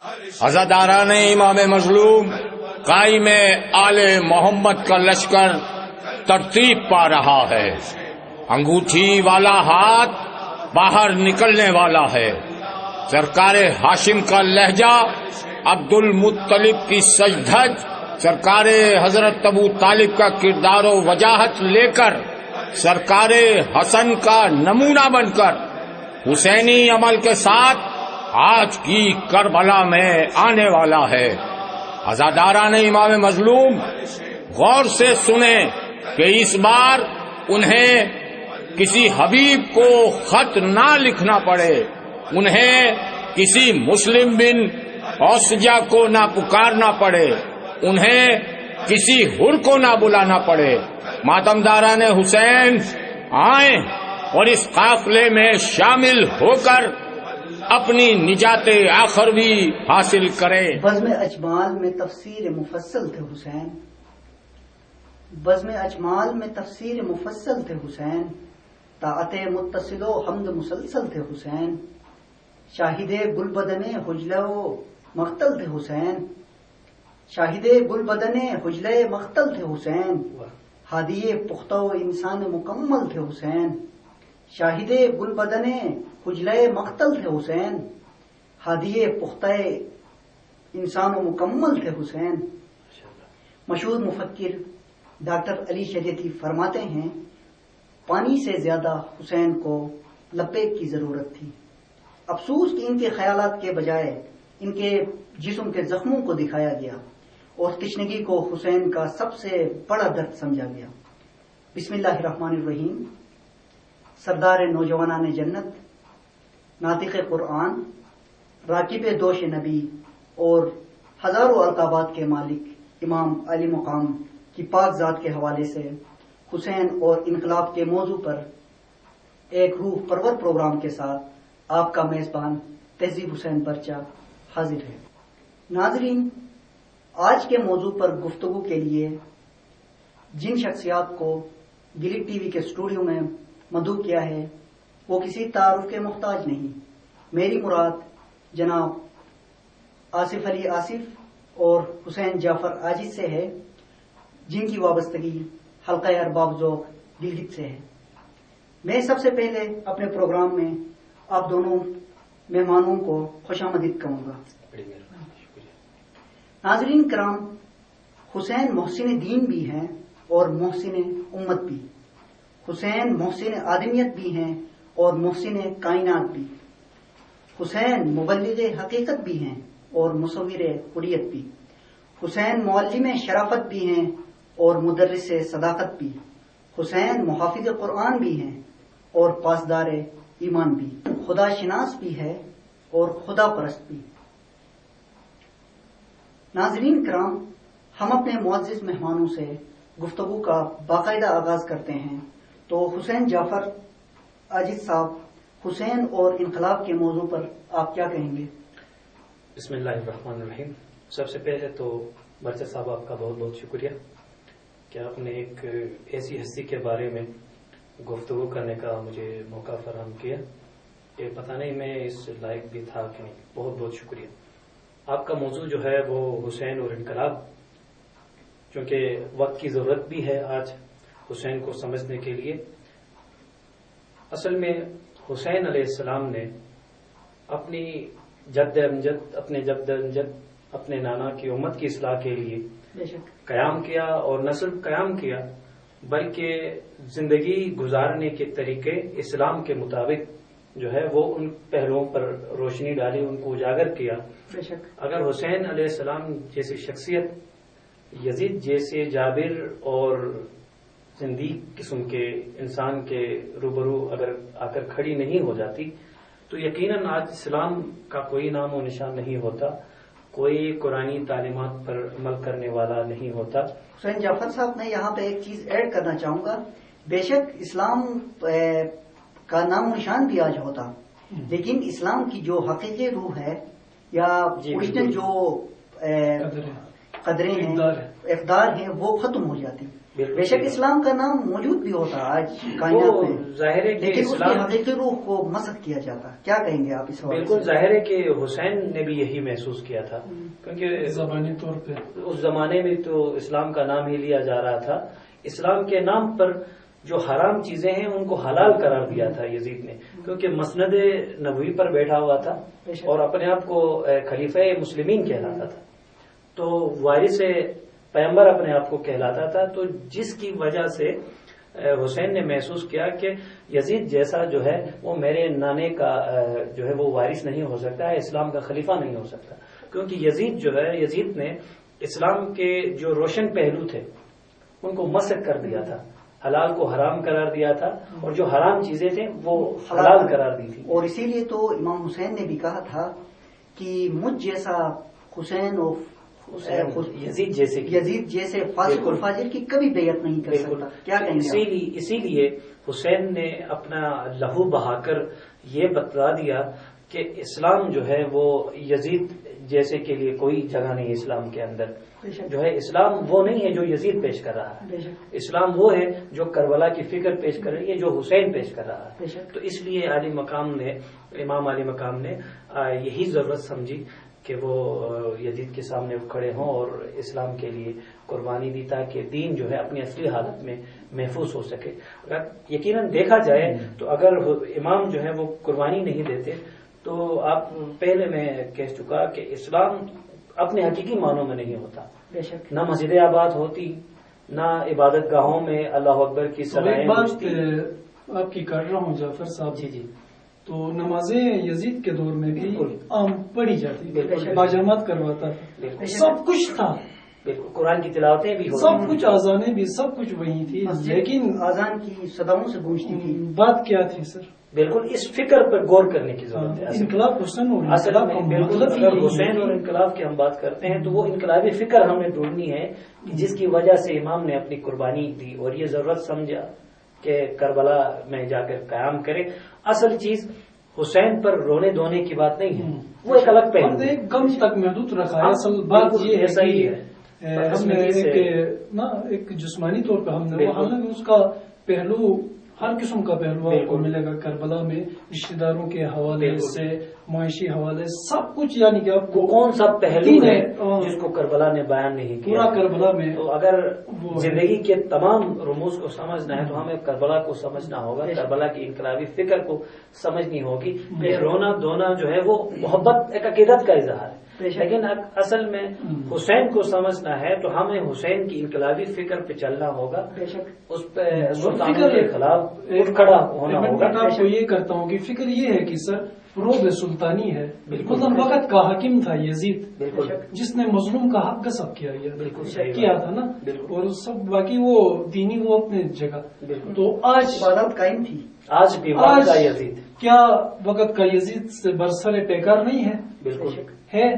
عزاداران امام مظلوم قائم آل محمد کا لشکر ترتیب پا رہا ہے. انگوٹھی والا ہاتھ باہر نکلنے والا ہے. سرکار ہاشم کا لہجہ عبد المطلب کی سجدھج، سرکار حضرت ابو طالب کا کردار و وجاہت لے کر، سرکار حسن کا نمونہ بن کر حسینی عمل کے ساتھ آج کی کربلا میں آنے والا ہے. عزاداران امام مظلوم غور سے سنیں کہ اس بار انہیں کسی حبیب کو خط نہ لکھنا پڑے، انہیں کسی مسلم بن اوسجا کو نہ پکارنا پڑے، انہیں کسی حر کو نہ بلانا پڑے. ماتمداران حسین آئیں اور اس قافلے میں شامل ہو کر اپنی نجات آخروی حاصل کریں. بزم اجمال میں تفسیر مفصل تھے حسین، بزم اجمال میں تفسیر مفصل تھے حسین، طاعت متصل و حمد مسلسل تھے حسین. شاہد گل بدن حجلہ و مقتل تھے حسین، شاہد گل بدن حجلہ مقتل تھے حسین. ہادی پختہ و انسان مکمل تھے حسین، شاہد گل بدن حجلہ مقتل تھے حسین. ہادی پختہ انسان و مکمل تھے حسین. مشہور مفکر ڈاکٹر علی شریعتی فرماتے ہیں، پانی سے زیادہ حسین کو لبیک کی ضرورت تھی. افسوس کہ ان کے خیالات کے بجائے ان کے جسم کے زخموں کو دکھایا گیا اور تشنگی کو حسین کا سب سے بڑا درد سمجھا گیا. بسم اللہ الرحمن الرحیم. سردار نوجوانان جنت، ناطق قرآن، راکب دوش نبی اور ہزاروں القابات کے مالک امام علی مقام کی پاک ذات کے حوالے سے حسین اور انقلاب کے موضوع پر ایک روح پرور پروگرام کے ساتھ آپ کا میزبان تہذیب حسین برچہ حاضر ہے. ناظرین، آج کے موضوع پر گفتگو کے لیے جن شخصیات کو گلٹ ٹی وی کے اسٹوڈیو میں مدعو کیا ہے وہ کسی تعارف کے محتاج نہیں. میری مراد جناب آصف علی آصف اور حسین جعفر عاجز سے ہے، جن کی وابستگی حلقہ ارباب ذوق گلگت سے ہے. میں سب سے پہلے اپنے پروگرام میں آپ دونوں مہمانوں کو خوش آمدید کہوں گا. ناظرین کرام، حسین محسن دین بھی ہیں اور محسن امت بھی. حسین محسن آدمیت بھی ہیں اور محسن کائنات بھی. حسین مبلغ حقیقت بھی ہیں اور مصور حریت بھی. حسین معلم شرافت بھی ہیں اور مدرس صداقت بھی. حسین محافظ قرآن بھی ہیں اور پاسدار ایمان بھی. خدا شناس بھی ہے اور خدا پرست بھی. ناظرین کرام، ہم اپنے معزز مہمانوں سے گفتگو کا باقاعدہ آغاز کرتے ہیں. تو حسین جعفر عاجز صاحب، حسین اور انقلاب کے موضوع پر آپ کیا کہیں گے؟ بسم اللہ الرحمن الرحیم. سب سے پہلے تو برچہ صاحب آپ کا بہت بہت شکریہ کہ آپ نے ایک ایسی ہستی کے بارے میں گفتگو کرنے کا مجھے موقع فراہم کیا. یہ پتہ نہیں میں اس لائق بھی تھا کہ نہیں. بہت بہت شکریہ. آپ کا موضوع جو ہے وہ حسین اور انقلاب، چونکہ وقت کی ضرورت بھی ہے آج حسین کو سمجھنے کے لیے. اصل میں حسین علیہ السلام نے اپنی جد امجد اپنے نانا کی امت کی اصلاح کے لیے قیام کیا، اور نہ صرف قیام کیا بلکہ زندگی گزارنے کے طریقے اسلام کے مطابق جو ہے وہ ان پہلوؤں پر روشنی ڈالی، ان کو اجاگر کیا. اگر حسین علیہ السلام جیسی شخصیت یزید جیسے جابر اور زندیق قسم کے انسان کے روبرو اگر آ کر کھڑی نہیں ہو جاتی تو یقیناً آج اسلام کا کوئی نام و نشان نہیں ہوتا، کوئی قرآنی تعلیمات پر عمل کرنے والا نہیں ہوتا. حسین جعفر صاحب، میں یہاں پہ ایک چیز ایڈ کرنا چاہوں گا. بے شک اسلام کا نام و نشان بھی آج ہوتا، لیکن اسلام کی جو حقیقی روح ہے یا اوریجنل جو قدریں ہیں، اقدار ہیں، وہ ختم ہو جاتی. بے شک اسلام کا نام موجود بھی ہوتا آج کائنات میں، ظاہر ہے کہ لیکن اس کی اسلام حقیقی روح کو مسخ کیا جاتا. کیا کہیں گے آپ اس حوالے بالکل سے؟ ظاہر ہے کہ حسین نے بھی یہی محسوس کیا تھا، کیونکہ زبانی طور پہ اس زمانے میں تو اسلام کا نام ہی لیا جا رہا تھا. اسلام کے نام پر جو حرام چیزیں ہیں ان کو حلال قرار دیا تھا یزید نے، کیونکہ مسند نبوی پر بیٹھا ہوا تھا اور اپنے آپ کو خلیفہ مسلمین کہلاتا تھا، تو وارث پیغمبر اپنے آپ کو کہلاتا تھا. تو جس کی وجہ سے حسین نے محسوس کیا کہ یزید جیسا جو ہے وہ میرے نانے کا جو ہے وہ وارث نہیں ہو سکتا ہے، اسلام کا خلیفہ نہیں ہو سکتا، کیونکہ یزید نے اسلام کے جو روشن پہلو تھے ان کو مسخ کر دیا تھا، حلال کو حرام قرار دیا تھا اور جو حرام چیزیں تھیں وہ حلال قرار دی تھی. اور اسی لیے تو امام حسین نے بھی کہا تھا کہ مجھ جیسا حسین اور یزید جیسے فاسق الفاجر کی کبھی بیعت نہیں کر سکتا. کیا کہیں گے؟ اسی لیے حسین نے اپنا لہو بہا کر یہ بتلا دیا کہ اسلام جو ہے وہ یزید جیسے کے لیے کوئی جگہ نہیں ہے. اسلام کے اندر جو ہے اسلام وہ نہیں ہے جو یزید پیش کر رہا ہے، اسلام وہ ہے جو کربلا کی فکر پیش کر رہی ہے، جو حسین پیش کر رہا ہے. تو اس لیے امام علی مقام نے یہی ضرورت سمجھی کہ وہ یزید کے سامنے کھڑے ہوں اور اسلام کے لیے قربانی دی تاکہ دین جو ہے اپنی اصلی حالت میں محفوظ ہو سکے. یقیناً دیکھا جائے تو اگر امام جو ہے وہ قربانی نہیں دیتے تو آپ پہلے میں کہہ چکا کہ اسلام اپنے حقیقی معنوں میں نہیں ہوتا. نہ مسجد آباد ہوتی، نہ عبادت گاہوں میں اللہ اکبر کی صلاحیں. بات آپ کی کر رہا ہوں جعفر صاحب، جی تو نمازیں یزید کے دور میں بھی عام پڑھی جاتی، بالکل باجامات کرواتا تھا، سب کچھ تھا، بالکل قرآن کی تلاوتیں بھی سب کچھ، آزانیں بھی سب کچھ وہی تھی، لیکن آزان کی صداؤں سے گونجتی تھی. بات کیا تھی سر؟ بالکل اس فکر پر غور کرنے کی ضرورت ہے. انقلاب حسین اور اصل میں بالکل اگر حسین اور انقلاب کی ہم بات کرتے ہیں تو وہ انقلابی فکر ہمیں ڈھونڈنی ہے جس کی وجہ سے امام نے اپنی قربانی دی اور یہ ضرورت سمجھا کہ کربلا میں جا کر قیام کرے. اصل چیز حسین پر رونے دھونے کی بات نہیں ہے، وہ ایک الگ پہلو ہے. ایک غم تک محدود رکھا ہے. اصل بات یہ ہے ایسا ہی ہے، ہم نے ایک جسمانی طور پہ ہم نے اس کا پہلو، ہر قسم کا پہلو آپ کو ملے گا کربلا میں، رشتہ داروں کے حوالے سے، معاشی حوالے، سب کچھ. یعنی کہ آپ کو کون سا پہلو ہے جس کو کربلا نے بیان نہیں کیا؟ پورا کربلا میں. تو اگر زندگی کے تمام رموز کو سمجھنا ہے تو ہمیں کربلا کو سمجھنا ہوگا، کربلا کی انقلابی فکر کو سمجھنی ہوگی. رونا دھونا جو ہے وہ محبت، ایک عقیدت کا اظہار ہے، لیکن اصل میں حسین کو سمجھنا ہے تو ہمیں حسین کی انقلابی فکر پہ چلنا ہوگا، اس پہ سلطانوں کے خلاف کھڑا ہونا ہوگا. میں آپ کو یہ کرتا ہوں کہ فکر یہ ہے کہ سر روب سلطانی ہے، مطلب وقت کا حاکم تھا یزید، جس نے مظلوم کا حق غصب کیا کیا تھا نا، اور سب باقی وہ دینی وہ اپنے جگہ. تو آج عبادت قائم تھی، آج بھی وقت کا یزید کیا وقت کا یزید سے برسر پیکار نہیں ہے؟ بالکل ہے.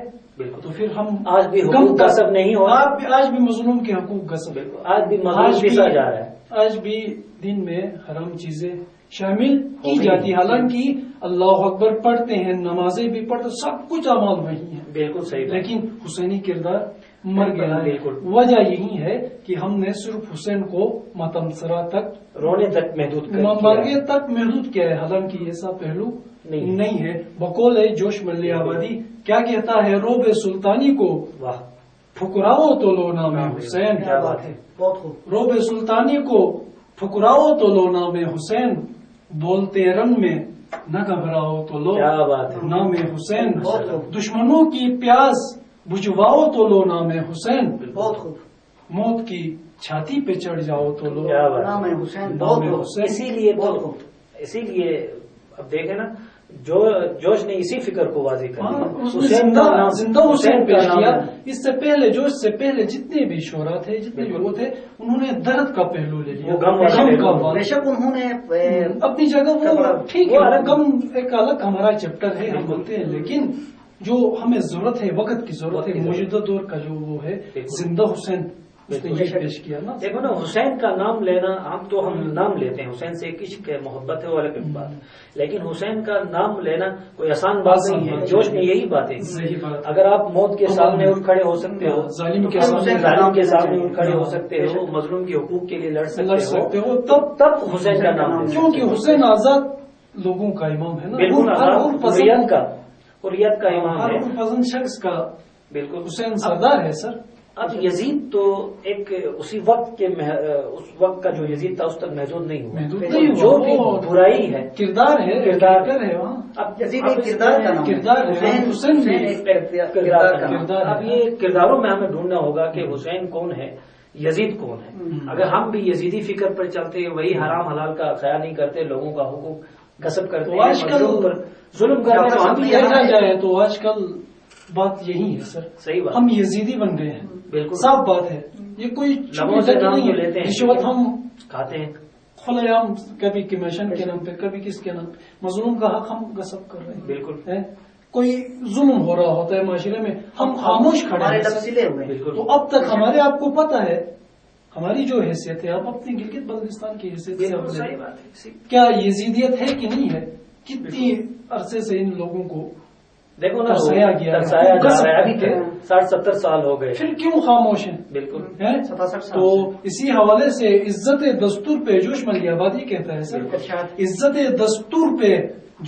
تو پھر ہم آج بھی حقوق غصب نہیں ہو، آج بھی مظلوم کے حقوق غصب، آج بھی مظلوم پیسا جا رہا ہے. آج بھی دن میں حرام چیزیں شامل کی جاتی، حالانکہ اللہ اکبر پڑھتے ہیں، نمازیں بھی پڑھتے، سب کچھ اعمال وہی ہیں. بالکل صحیح. لیکن حسینی کردار مر گیا ہے. وجہ یہی ہے کہ ہم نے صرف حسین کو ماتم سرا تک، رونے تک محدود کیا ہے، حالانکہ ایسا پہلو نہیں ہے. بقول ہے جوش ملیہ آبادی کیا کہتا ہے؟ روب سلطانی کو پھکراؤ تو لو نام حسین. کیا بات ہے، بہت خوب. روب سلطانی کو پھکراؤ تو لو نام حسین، بولتے رن میں نہ گھبراؤ تو لو نام حسین. دشمنوں کی پیاس بجھواؤ تو لو نام حسین. بہت خوب. موت کی چھاتی پہ چڑھ جاؤ تو لو نام حسین. اسی لیے اب دیکھیں نا، جوش نے اسی فکر کو واضح کر دیا. زندہ حسین پیش کیا. اس سے پہلے جوش سے پہلے جتنے بھی شعراء تھے، جتنے لوگ تھے، انہوں نے درد کا پہلو لے لیا. بے شک انہوں نے اپنی جگہ وہ ٹھیک ہے، غم ایک الگ ہمارا چیپٹر ہے، ہم بولتے ہیں، لیکن جو ہمیں ضرورت ہے، وقت کی ضرورت ہے، موجودہ دور کا جو وہ ہے زندہ حسین اس نے یہ پیش کیا نا. دیکھو نا، حسین کا نام لینا، ہم نام لیتے ہیں، حسین سے عشق ہے، محبت ہے، وہ الگ بات ہے، لیکن حسین کا نام لینا کوئی آسان بات نہیں ہے. جوش میں یہی بات ہے. اگر آپ موت کے سامنے اٹھ کھڑے ہو سکتے ہو، ظالم کے سامنے اٹھ کھڑے ہو سکتے ہو، مظلوم کے حقوق کے لیے لڑ سکتے ہو، تب حسین کا نام، کیونکہ حسین آزاد لوگوں کا امام ہے نا. بالکل حریت کا امام ہے، ہر پسند شخص کا بالکل حسین سردار ہے سر. اب یزید تو ایک اسی وقت کے اس وقت کا جو یزید تھا اس تک محدود نہیں ہوا. جو بھی برائی ہے، کردار ہے وہاں. اب یزید ایک کردار ہے، حسین بھی کردار کا. اب یہ کرداروں میں ہمیں ڈھونڈنا ہوگا کہ حسین کون ہے، یزید کون ہے. اگر ہم بھی یزیدی فکر پر چلتے، وہی حرام حلال کا خیال نہیں کرتے، لوگوں کا حقوق غصب کرتے، آج کل ظلم کرتے، ہم بھی دیکھا جائے تو آج کل بات یہی ہے سر. صحیح بات، ہم یزیدی بن گئے ہیں. بالکل صاف بات ہے. یہ کوئی نہیں ہے. رشوت ہم کھاتے ہیں کھلے عام، کبھی کمیشن کے نام پہ، کبھی کس کے نام. مظلوم کا حق ہم غصب کر رہے ہیں. بالکل. کوئی ظلم ہو رہا ہوتا ہے معاشرے میں، ہم خاموش کھڑے ہیں. بالکل. تو اب تک ہمارے، آپ کو پتا ہے ہماری جو حیثیت ہے، آپ اپنی گلگت بلتستان کی حیثیت سے کیا یزیدیت ہے کہ نہیں ہے؟ کتنی عرصے سے ان لوگوں کو دیکھو نا، ترسایا گیا ہے. ابھی 60-70 سال ہو گئے، پھر کیوں خاموش ہیں؟ بالکل. تو اسی حوالے سے عزت دستور پہ جوش ملیح آبادی کہتا ہے سر، عزت دستور پہ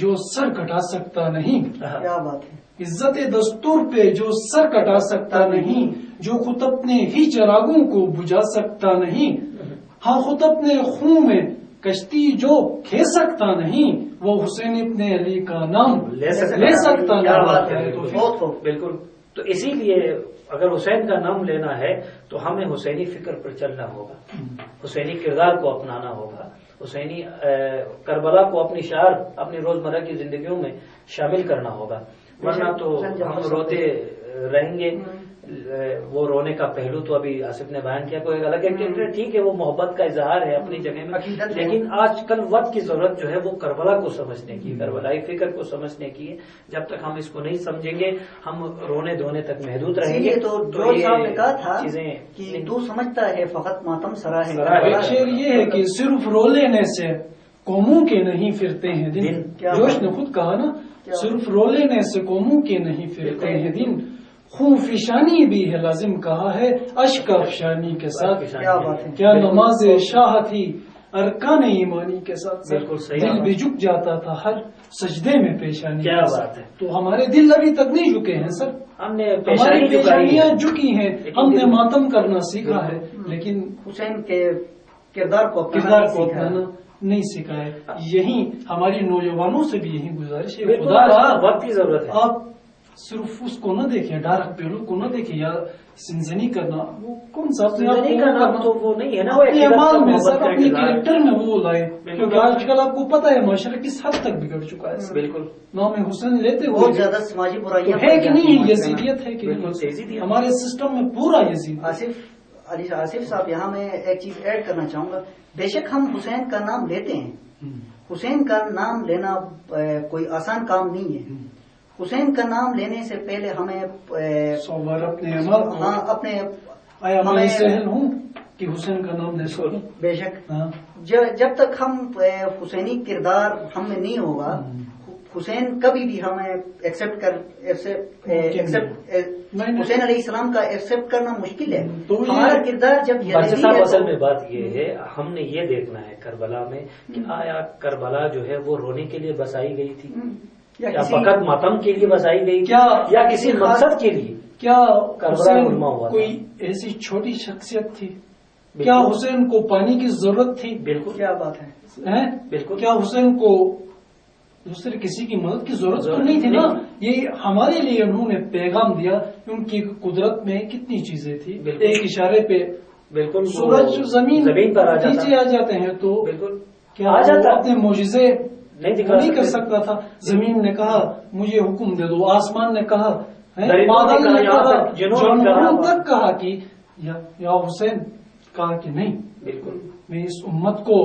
جو سر کٹا سکتا نہیں. کیا بات ہے. عزت دستور پہ جو سر کٹا سکتا نہیں، جو خود اپنے ہی چراغوں کو بجھا سکتا نہیں، ہاں خود اپنے خون میں کشتی جو کھے سکتا نہیں، وہ حسین ابن علی کا نام لے سکتا نہیں. بالکل. تو اسی لیے اگر حسین کا نام لینا ہے تو ہمیں حسینی فکر پر چلنا ہوگا، حسینی کردار کو اپنانا ہوگا، حسینی کربلا کو اپنی شعار، اپنی روزمرہ کی زندگیوں میں شامل کرنا ہوگا. ورنہ تو ہم روتے رہیں گے. وہ رونے کا پہلو تو ابھی آصف نے بیان کیا، کوئی الگ ہے. ٹھیک ہے، وہ محبت کا اظہار ہے اپنی جگہ میں، لیکن آج کل وقت کی ضرورت جو ہے وہ کربلا کو سمجھنے کی، کربلائی فکر کو سمجھنے کی ہے. جب تک ہم اس کو نہیں سمجھیں گے ہم رونے دھونے تک محدود رہیں گے. تو جو صاحب نے کہا تھا کہ تو سمجھتا ہے فقط ماتم سرا ہے. ایک شعر یہ ہے کہ صرف رو لینے سے قوموں کے نہیں پھرتے ہیں دن. جوش نے خود کہا نا، صرف رو لینے سے قوموں کے نہیں پھرتے ہیں دن، خون فشانی بھی ہے لازم کہا ہے اشک افشانی کے ساتھ. کیا نماز شاہ تھی ارکان ایمانی کے ساتھ. دل بھی جھک جاتا تھا ہر سجدے میں پیشانی. کیا بات ہے. تو ہمارے دل ابھی تک نہیں جھکے ہیں سر، ہم نے ہماری پیشانیاں جھکی ہیں، ہم نے ماتم کرنا سیکھا ہے لیکن حسین کے کردار کو اپنانا نہیں سکھا ہے. یہی ہماری نوجوانوں سے بھی یہی گزارش ہے، خدا وقت کی ضرورت ہے. آپ صرف اس کو نہ دیکھیں، ڈارک پہلو کو نہ دیکھیں یا سنزنی کرنا، وہ کون سا زندگی کا نام تو وہ نہیں ہے نا، اپنے اعمال میں سر، اپنے کریکٹر میں وہ لائے. کیونکہ آج کل آپ کو پتا ہے معاشرہ کس حد تک بگڑ چکا ہے. بالکل. نام حسین لیتے بہت زیادہ سماجی برائیاں ہے کہ نہیں، یزیدیت ہے کہ نہیں ہمارے سسٹم میں پورا یزید. آصف صاحب، یہاں میں ایک چیز ایڈ کرنا چاہوں گا. بے شک ہم حسین کا نام لیتے ہیں، حسین کا نام لینا کوئی آسان کام نہیں ہے. حسین کا نام لینے سے پہلے ہمیں اپنے سہل ہوں کہ حسین کا نام لے سکوں. بے شک جب تک ہم حسینی کردار ہم میں نہیں ہوگا، حسین کبھی بھی ہمیں حسین علیہ السلام کا ایکسپٹ کرنا مشکل ہے. ہمارا کردار جب اصل میں بات یہ ہے، ہم نے یہ دیکھنا ہے کربلا میں کہ آیا کربلا جو ہے وہ رونے کے لیے بسائی گئی تھی، کیا فقط ماتم کے لیے بسائی گئی یا کسی مقصد کے لیے؟ کیا حسین کوئی ایسی چھوٹی شخصیت تھی؟ کیا حسین کو پانی کی ضرورت تھی؟ بالکل. کیا بات ہے. بالکل. کیا حسین کو دوسرے کسی کی مدد کی ضرورت تو نہیں تھی نا. یہ ہمارے لیے انہوں نے پیغام دیا. ان کی قدرت میں کتنی چیزیں تھی، ایک اشارے پہ بالکل سورج زمین پر نیچے آ جاتے ہیں تو بالکل کیا اپنے معجزے نہیں کر سکتا تھا؟ زمین نے کہا مجھے حکم دے دو، آسمان نے کہا، بادل نے کہا، جانوروں تک کہا کہ یا حسین کہا کہ نہیں، بالکل میں اس امت کو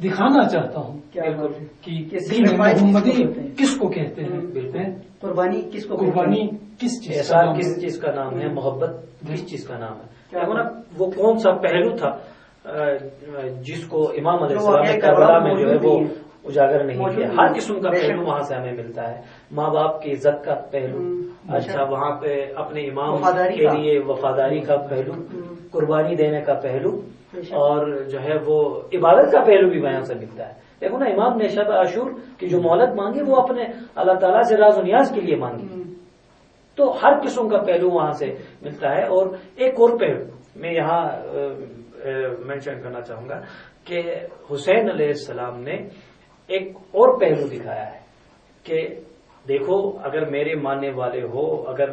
دکھانا چاہتا ہوں کہ دین محمدی کس کو کہتے ہیں، قربانی کس کو، قربانی کس چیز کا نام ہے، محبت کس چیز کا نام ہے. دیکھو نا وہ کون سا پہلو تھا جس کو امام علیہ السلام نے کربلا میں جو ہے وہ اجاگر نہیں کیا. ہر قسم کا پہلو وہاں سے ہمیں ملتا ہے. ماں باپ کی عزت کا پہلو, اچھا وہاں پہ اپنے امام کے لیے وفاداری کا پہلو, قربانی دینے کا پہلو, اور جو ہے وہ عبادت کا پہلو بھی وہاں سے ملتا ہے. دیکھو نا امام نے شب عاشور کی جو مہلت مانگی وہ اپنے اللہ تعالیٰ سے راز و نیاز کے لیے مانگی. تو ہر قسم کا پہلو وہاں سے ملتا ہے. اور ایک اور پہلو میں یہاں مینشن کرنا چاہوں گا کہ حسین علیہ السلام نے ایک اور پہلو دکھایا ہے کہ دیکھو اگر میرے ماننے والے ہو, اگر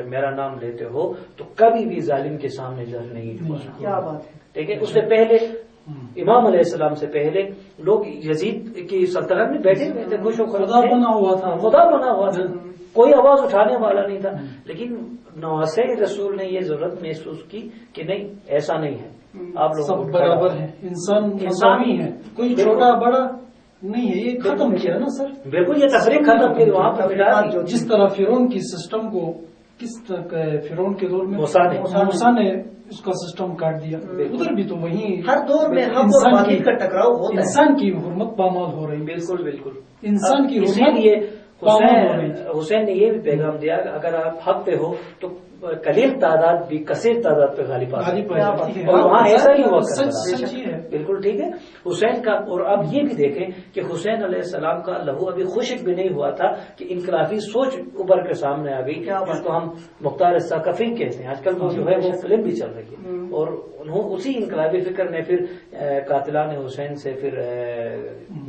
میرا نام لیتے ہو تو کبھی بھی ظالم کے سامنے جھک نہیں ہوا. کیا بات ہے. ٹھیک ہے. اس سے پہلے امام علیہ السلام سے پہلے لوگ یزید کی سلطنت میں بیٹھے ہوئے تھے, خوش و خدا بنا ہوا تھا, خدا بنا ہوا تھا, کوئی آواز اٹھانے والا نہیں تھا. لیکن نواسے رسول نے یہ ضرورت محسوس کی کہ نہیں ایسا نہیں ہے, آپ لوگ سب برابر ہیں, انسان مساوی ہے, کوئی چھوٹا بڑا نہیں ہے. یہ ختم کیا نا سر, بالکل یہ تفریق ختم کی وہاں پر. جس طرح فرعون کی سسٹم کو کس طرح فرعون کے دور میں موسیٰ نے اس کا سسٹم کاٹ دیا, ادھر بھی تو وہی ہر دور میں انسان کا ٹکراؤ ہوتا ہے. انسان کی حرمت پامال ہو رہی. بالکل بالکل انسان کی حرمت. حسین نے یہ بھی پیغام دیا کہ اگر آپ حق پہ ہو تو قلیل تعداد بھی کثیر تعداد پہ غالب آتی ہے, اور وہاں ایسا ہی ہوا. بالکل ٹھیک ہے. حسین کا, اور اب یہ بھی دیکھیں کہ حسین علیہ السلام کا لہو ابھی خشک بھی نہیں ہوا تھا کہ انقلابی سوچ ابھر کے سامنے آ گئی, جس کو ہم مختار ثقفی کہتے ہیں. آج کل وہ جو ہے وہ فلم بھی چل رہی ہے, اور انہوں اسی انقلابی فکر نے پھر قاتلان حسین سے پھر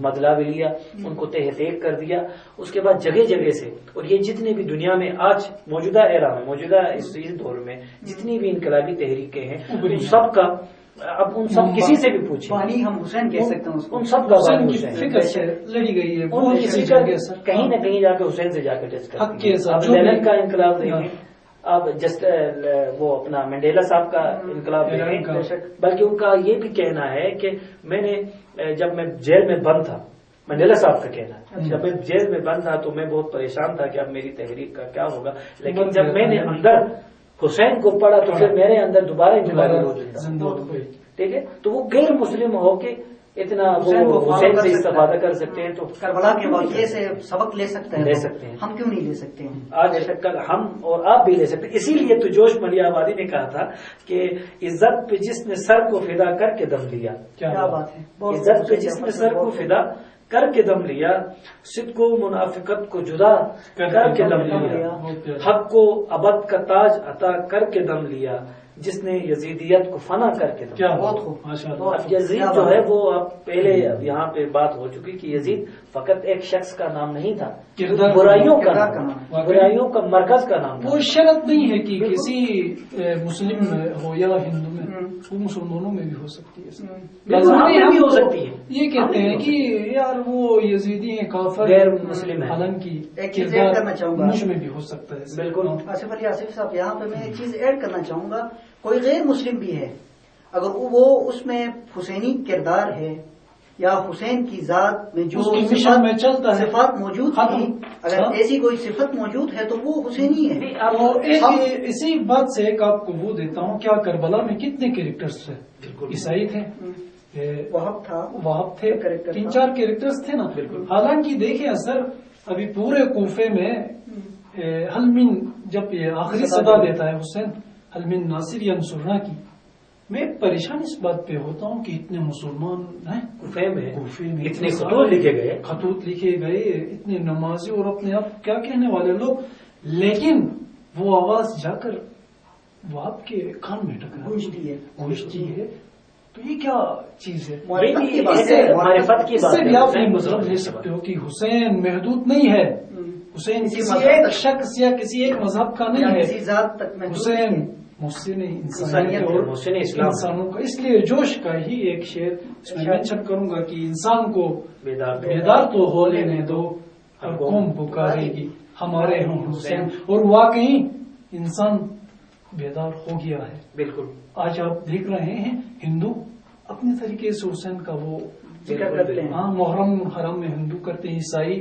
مدلہ بھی لیا, ان کو تہ تیگ کر دیا. اس کے بعد جگہ جگہ سے, اور یہ جتنے بھی دنیا میں آج موجودہ ایرا میں, موجودہ اس دور میں جتنی بھی انقلابی تحریکیں ہیں, ان سب کا اب ان سب کسی سے بھی پوچھیں, ہم حسین کہہ سکتے ہیں ان سب کا فکر سے لڑی گئی ہے. ان کی فکر کہیں نہ کہیں جا کے حسین سے جا کے ٹچ کرتی ہے. اب لینن کا انقلاب دیکھیں, اب جسٹ وہ اپنا منڈیلا صاحب کا انقلاب دیکھیں, بلکہ ان کا یہ بھی کہنا ہے کہ میں نے جب میں جیل میں بند تھا, منڈیلا صاحب کا کہنا ہے, جب میں جیل میں بند تھا تو میں بہت پریشان تھا کہ اب میری تحریک کا کیا ہوگا, لیکن جب میں نے اندر حسین کو پڑھا تو پھر میرے اندر دوبارہ زندہ ہو گئی. ٹھیک ہے. تو وہ غیر مسلم ہو کے اتنا حسین سے استفادہ کر سکتے ہیں, تو کربلا کے واقعے سے سبق لے سکتے ہیں, ہم کیوں نہیں لے سکتے ہیں؟ آج کل ہم اور آپ بھی لے سکتے ہیں. اسی لیے تو جوش ملیح آبادی نے کہا تھا کہ عزت پہ جس نے سر کو فدا کر کے دم لیا. کیا بات ہے. عزت پہ جس نے سر کو فدا کر کے دم لیا, صدق و منافقت کو جدا کر کے دم لیا, حق کو ابد کا تاج عطا کر کے دم لیا, جس نے یزیدیت کو فنا کر کے دم لیا. اب یزید جو ہے وہ اب پہلے یہاں پہ بات ہو چکی کہ یزید فقط ایک شخص کا نام نہیں تھا, برائیوں کا مرکز کا نام تھا. وہ شرط نہیں ہے کہ کسی مسلم ہو یا ہندو میں, وہ مسلمانوں میں بھی ہو سکتی ہے, بھی ہو سکتی ہے. یہ کہتے ہیں کہ یار وہ یزیدی ہیں, کافر غیر مسلم ہے, حالانکہ ایک چیز ایڈ کرنا چاہوں گا, مجھ میں بھی ہو سکتا ہے. بالکل. آصف علی آصف صاحب, یہاں پہ میں ایک چیز ایڈ کرنا چاہوں گا, کوئی غیر مسلم بھی ہے, اگر وہ اس میں حسینی کردار ہے یا حسین کی ذات میں جو صفات موجود تھی, اگر ایسی کوئی صفت موجود ہے تو وہ حسینی ہے. اسی بات سے ایک آپ کو وہ دیتا ہوں, کیا کربلا میں کتنے کیریکٹرز تھے؟ عیسائی تھے, وہاب تھے, 3-4 کیریکٹرز تھے نا. حالانکہ دیکھیں سر, ابھی پورے کوفے میں حلمین جب یہ آخری صدا دیتا ہے حسین, حلمین ناصر یا نصرنا کی, میں پریشان اس بات پہ ہوتا ہوں کہ اتنے مسلمان ہیں کوفے میں, اتنے خطوط لکھے گئے, اتنے نمازی اور اپنے آپ کیا کہنے والے لوگ, لیکن وہ آواز جا کر وہ آپ کے کان میں گونجتی ہے. تو یہ کیا چیز ہے؟ اس سے بھی آپ یہ مطلب لے سکتے ہو کہ حسین محدود نہیں ہے, حسین کسی ایک شخص یا کسی ایک مذہب کا نہیں ہے, حسین محسن انسانوں کا. اس لیے جوش کا ہی ایک شعر اس میں مینشن کروں گا کہ انسان کو بیدار تو ہو لینے دو, ہر قوم پکارے گی ہمارے ہم حسین. اور واقعی انسان بیدار ہو گیا ہے. بالکل. آج آپ دیکھ رہے ہیں ہندو اپنے طریقے سے حسین کا وہ ذکر کرتے ہیں, ہاں محرم حرم میں ہندو کرتے ہیں, عیسائی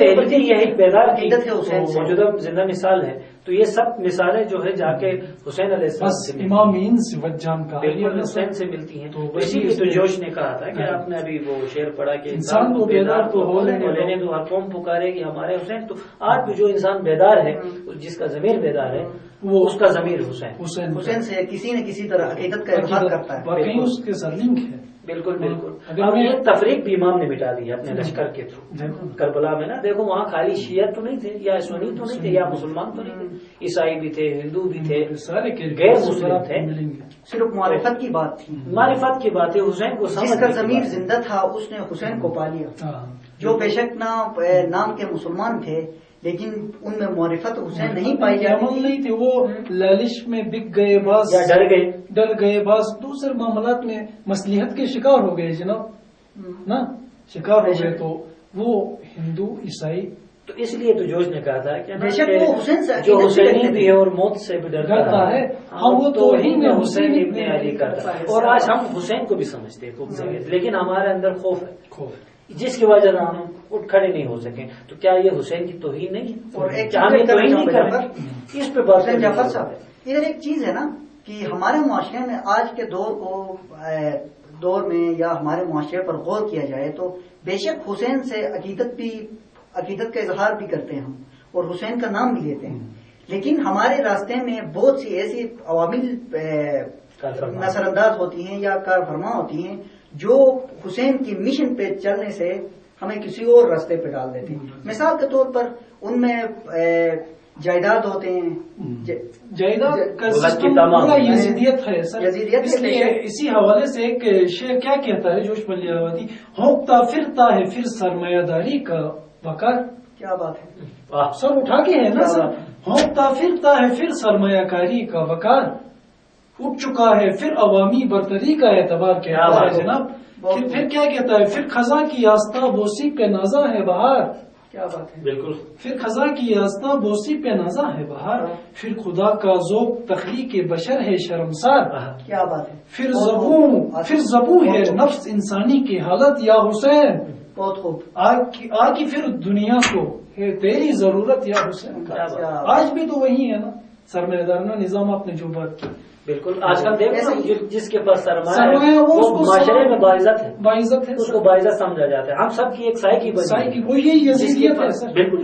تحریکیں یہ ایک بیدار کی موجودہ زندہ مثال ہے، تو یہ سب مثالیں جو ہے جا کے حسین علیہ السلام سے امامین سے وجان کا بالکل حسین سے ملتی ہیں. تو اسی لیے تو جوش نے کہا تھا کہ آپ نے ابھی وہ شعر پڑھا کہ انسان کو بیدار تو ہو لینے دو، ہر قوم پکارے کہ ہمارے حسین. تو آج بھی جو انسان بیدار ہے، جس کا ضمیر بیدار ہے، وہ اس کا ضمیر حسین سے کسی نہ کسی طرح عقیدت کا اظہار کرتا ہے. واقعی اس کے ساتھ لنک ہے. بالکل بالکل. اب یہ تفریق بھی امام نے مٹا دی اپنے لشکر کے تھرو کربلا میں نا. دیکھو وہاں خالی شیعت تو نہیں تھے، یا سنی تو نہیں تھے، یا مسلمان تو نہیں تھے، عیسائی بھی تھے، ہندو بھی تھے، غیر مسلم تھے. صرف معرفت کی بات تھی، معرفت کی بات ہے. حسین کو جس کا ضمیر زندہ تھا اس نے حسین کو پا لیا. جو بے شک نام کے مسلمان تھے لیکن ان میں معرفت حسین نہیں پائی جاتی نہیں تھی. وہ لالچ میں بک گئے، بعض ڈر گئے، بعض دوسرے معاملات میں مصلحت کے شکار ہو گئے جناب نا، شکار ہو گئے. تو وہ ہندو عیسائی، تو اس لیے تو جوش نے کہا تھا کہ جو حسینی بھی ہے اور موت سے بھی ڈرتا ہے، ہم وہ تو ہی میں حسین ابن علی کرتا ہے. اور آج ہم حسین کو بھی سمجھتے ہیں خوب، لیکن ہمارے اندر خوف ہے، جس کی وجہ سے ہم اٹھ کھڑے نہیں ہو سکیں. تو کیا یہ حسین کی توہین نہیں؟ اور ایک توہین نہیں کر رہے اس پہ بات. جعفر صاحب ادھر ایک چیز ہے نا کہ ہمارے معاشرے میں آج کے دور میں یا ہمارے معاشرے پر غور کیا جائے تو بے شک حسین سے عقیدت کا اظہار بھی کرتے ہیں ہم، اور حسین کا نام بھی لیتے ہیں، لیکن ہمارے راستے میں بہت سی ایسی عوامل نظر انداز ہوتی ہیں یا کار فرما ہوتی ہیں جو حسین کی مشن پہ چلنے سے ہمیں کسی اور راستے پہ ڈال دیتے ہیں. مثال کے طور پر ان میں جائیداد ہوتے ہیں، جائیداد کا سسٹم پورا یزیدیت ہے سر. اس لیے اسی حوالے سے ایک شعر کیا کہتا ہے جوش ملیاوتی، ہونکتا پھرتا ہے پھر سرمایہ داری کا وقار. کیا بات ہے سر اٹھا کے ہے نا سر. ہونکتا پھرتا ہے پھر سرمایہ کاری کا وقار، اٹھ چکا ہے پھر عوامی برتری کا اعتبار کہتا ہے جناب. پھر کیا کہتا ہے، پھر خزاں کی آستہ بوسی پہ نازاں ہے بہار. کیا بات ہے بالکل. پھر خزاں کی آستہ بوسی پہ نازاں ہے بہار، پھر خدا کا ذوق تخلیق بشر ہے شرمسار. کیا بات ہے. پھر زبوں ہے نفس انسانی کی حالت یا حسین. بہت خوب. آج کی پھر دنیا کو ہے تیری ضرورت یا حسین. آج بھی تو وہی ہے نا سرمایہ دارانہ نظام. آپ نے جو بات کی بالکل. آج کل دیکھو جس کے پاس سرمایہ ہے وہ معاشرے میں باعزت ہے، اس کو باعزت سمجھا جاتا ہے. ہم سب کی ایک سائے کی وہ یہی یزیدیت ہے سر. بالکل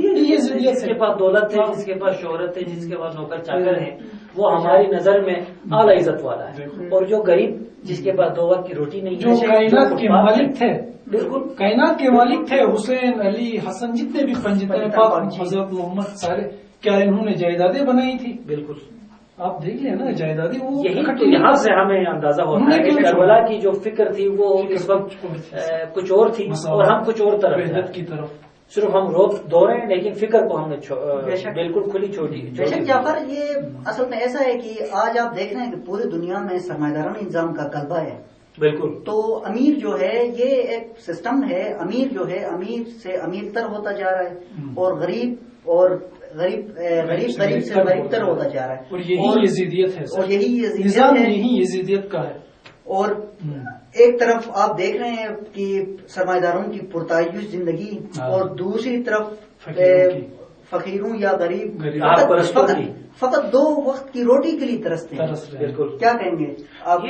جس کے پاس دولت ہے، جس کے پاس شہرت ہے، جس کے پاس نوکر چاکر ہیں، وہ ہماری نظر میں اعلی عزت والا ہے. اور جو غریب جس کے پاس دو وقت کی روٹی نہیں، جو کائنات کے مالک تھے، بالکل کائنات کے مالک تھے، حسین علی حسن جتنے بھی پنجتنے پاک حضرت محمد سارے، کیا انہوں نے جائیدادیں بنائی تھی؟ بالکل. آپ دیکھ لیں نا جائیدادی. وہ یہاں سے ہمیں اندازہ ہوتا ہے کہ کربلا کی جو فکر تھی وہ اس وقت کچھ اور تھی اور ہم کچھ اور طرف کی طرف. صرف ہم روک دو رہے ہیں لیکن فکر کو ہم نے بالکل کھلی چھوڑی. جعفر یہ اصل میں ایسا ہے کہ آج آپ دیکھ رہے ہیں کہ پوری دنیا میں سرمایہ دارانہ نظام کا غلبہ ہے. بالکل. تو امیر جو ہے یہ ایک سسٹم ہے، امیر جو ہے امیر سے امیر تر ہوتا جا رہا ہے اور غریب سے غریب تر ہوتا جا رہا ہے. اور یہی یزیدیت ہے، اور یہی یزیدیت کا ہے. اور ایک طرف آپ دیکھ رہے ہیں کہ سرمایہ داروں کی پرتعیش زندگی اور دوسری طرف فقیروں یا غریب فقط 2 وقت کی روٹی کے لیے ترستے ہیں. بالکل. کیا کہیں گے آپ؟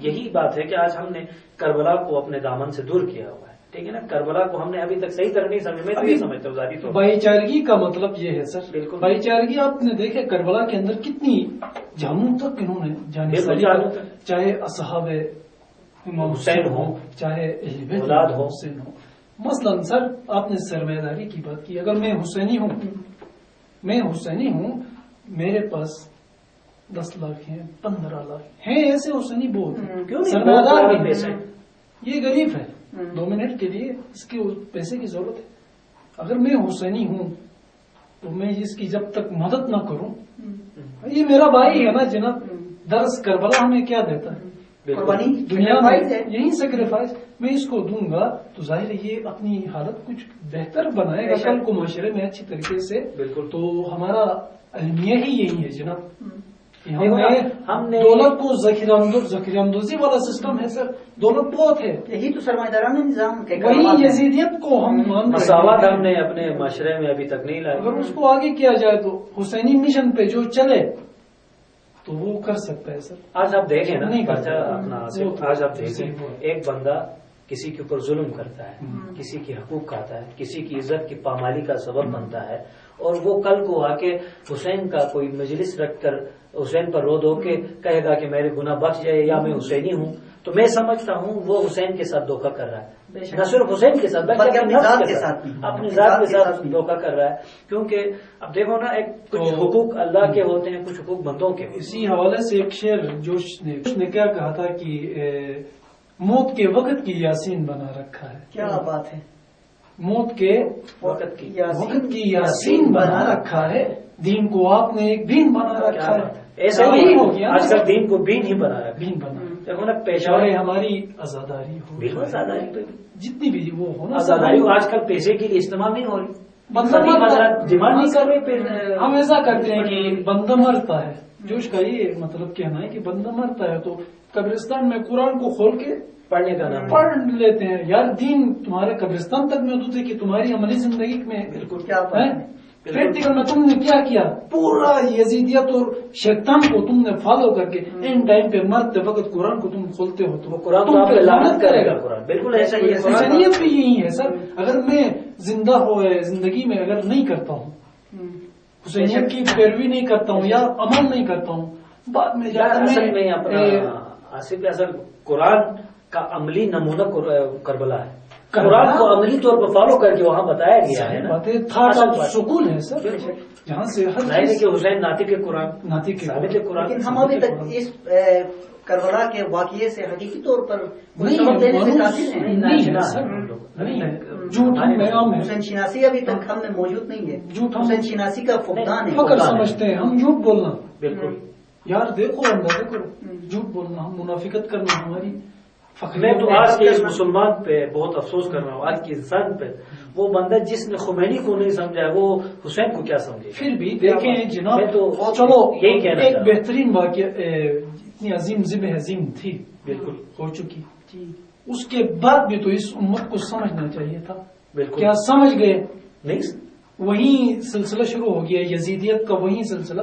یہی بات ہے کہ آج ہم نے کربلا کو اپنے دامن سے دور کیا ہوا ہے. ٹھیک ہے نا. کربلا کو ہم نے ابھی تک صحیح طرح نہیں سمجھا. میں تو یہ سمجھتا ہوں ذاتی طور پر بھائی چارگی کا مطلب یہ ہے سر. بالکل. بھائی چارگی آپ نے دیکھے کربلا کے اندر کتنی جانوں تک انہوں نے جانے، چاہے اصحاب امام حسین ہو، چاہے اولاد ہو حسین ہو. مثلا سر آپ نے سرمایہ داری کی بات کی. اگر میں حسینی ہوں میرے پاس 10 لاکھ ہیں، 15 لاکھ ہیں، ایسے حسینی بہت سرمایہ دار بھی. یہ غریب ہے، 2 منٹ کے لیے اس کے پیسے کی ضرورت ہے. اگر میں حسینی ہوں تو میں اس کی جب تک مدد نہ کروں، یہ میرا بھائی ہے نا جناب. درس کربلا ہمیں کیا دیتا ہے؟ دنیا میں یہی سیکریفائس. میں اس کو دوں گا تو ظاہر ہے یہ اپنی حالت کچھ بہتر بنائے گا کل کو معاشرے میں اچھی طریقے سے. بالکل. تو ہمارا المیہ ہی یہی ہے جناب. ہم نے دولت کو ذخیرہ اندوزی والا سسٹم ہے سر، دولت بہت ہے، یہی تو سرمایہ دارانہ نظام کے وہی یزیدیت کو ہم مان رہے ہیں۔ مساوات ہم نے اپنے معاشرے میں ابھی تک نہیں لائے۔ اگر اس کو آگے کیا جائے تو حسینی مشن پہ جو چلے تو وہ کر سکتا ہے سر۔ آج آپ دیکھیں نا نہیں کرتا۔ اپنا آج آپ دیکھیں ایک بندہ کسی کے اوپر ظلم کرتا ہے، کسی کے حقوق کھاتا ہے، کسی کی عزت کی پامالی کا سبب بنتا ہے، اور وہ کل کو آ کے حسین کا کوئی مجلس رکھ کر حسین پر رو دو کے کہے گا کہ میرے گناہ بخش جائے یا میں حسینی ہوں، تو میں سمجھتا ہوں وہ حسین کے ساتھ دھوکہ کر رہا ہے، نہ صرف حسین کے ساتھ بلکہ اپنی ذات کے ساتھ، اپنی ذات کے ساتھ دھوکہ کر رہا ہے۔ کیونکہ اب دیکھو نا، ایک کچھ حقوق اللہ کے ہوتے ہیں، کچھ حقوق بندوں کے۔ اسی حوالے سے ایک شعر جوش نے کیا کہا تھا کہ موت کے وقت کی یاسین بنا رکھا ہے۔ کیا بات ہے، موت کے وقت کی یاسین بنا رکھا ہے، دین کو آپ نے ایک بین بنا رکھا ہے۔ ایسا ہی ہو گیا آج کل، دین کو بین ہی بنا رہا ہے، بین بنا دیکھو نا پیشہ ہماری آزاداری ہو، بالکل آزاداری پہ جتنی بھی وہ ہونا آزاداری آج کل پیسے کے لیے استعمال نہیں ہو رہی، بندہ ڈیمانڈ نہیں کر رہے۔ ہم ایسا کرتے ہیں کہ بندہ مرتا ہے، جوش کا یہ مطلب کہنا ہے کہ بندہ مرتا ہے تو قبرستان میں قرآن کو کھول کے پڑھنے کا نام پڑھ لیتے ہیں۔ یار دین تمہارے قبرستان تک محدود ہے کہ تمہاری عملی زندگی میں بالکل کیا بات ہے۔ پریکٹیکل میں تم نے کیا پورا یزیدیت اور شیطان کو تم نے فالو کر کے ان ٹائم پہ مرتے وقت قرآن کو تم کھولتے ہو تو وہ قرآن تم پہ لعنت کرے گا۔ قرآن بالکل ایسا ہی ہے۔ حسینیت بھی یہی ہے سر، اگر میں زندہ ہوئے زندگی میں اگر نہیں کرتا ہوں، حسینیت کی پیروی نہیں کرتا ہوں یا عمل نہیں کرتا ہوں، بعد میں جا کر اصل میں اپنا آصف اصل قرآن کا عملی نمونہ کربلا ہے، قرآن کو عملی طور پر فالو کر کے وہاں بتایا گیا ہے نا، سکون ہے سر، جہاں سے کہ حسین ناطق قرآن، ناطق قرآن۔ لیکن ہم ابھی تک اس کربلا کے واقعے سے حقیقی طور پر سبق دینے سے قاصر ہیں۔ حسین شناسی ابھی تک ہم میں موجود نہیں ہے، حسین شناسی کا فقدان ہے، فخر سمجھتے ہیں ہم جھوٹ بولنا۔ بالکل یار دیکھو اندازہ کرو، جھوٹ بولنا، ہم منافقت کرنا ہماری فخر۔ میں تو آج کے اس مسلمان پہ بہت افسوس کر رہا ہوں، آج کے انسان پہ، وہ بندہ جس نے خمینی کو نہیں سمجھا وہ حسین کو کیا سمجھے؟ پھر بھی دیکھیں جناب، میں تو چلو یہی کہنا ایک چاہتا ہوں۔ بہترین واقعہ اتنی عظیم ذبح عظیم تھی، بالکل ہو چکی، اس کے بعد بھی تو اس امت کو سمجھنا چاہیے تھا۔ بالکل کیا سمجھ گئے؟ نہیں، وہیں سلسلہ شروع ہو گیا یزیدیت کا، وہیں سلسلہ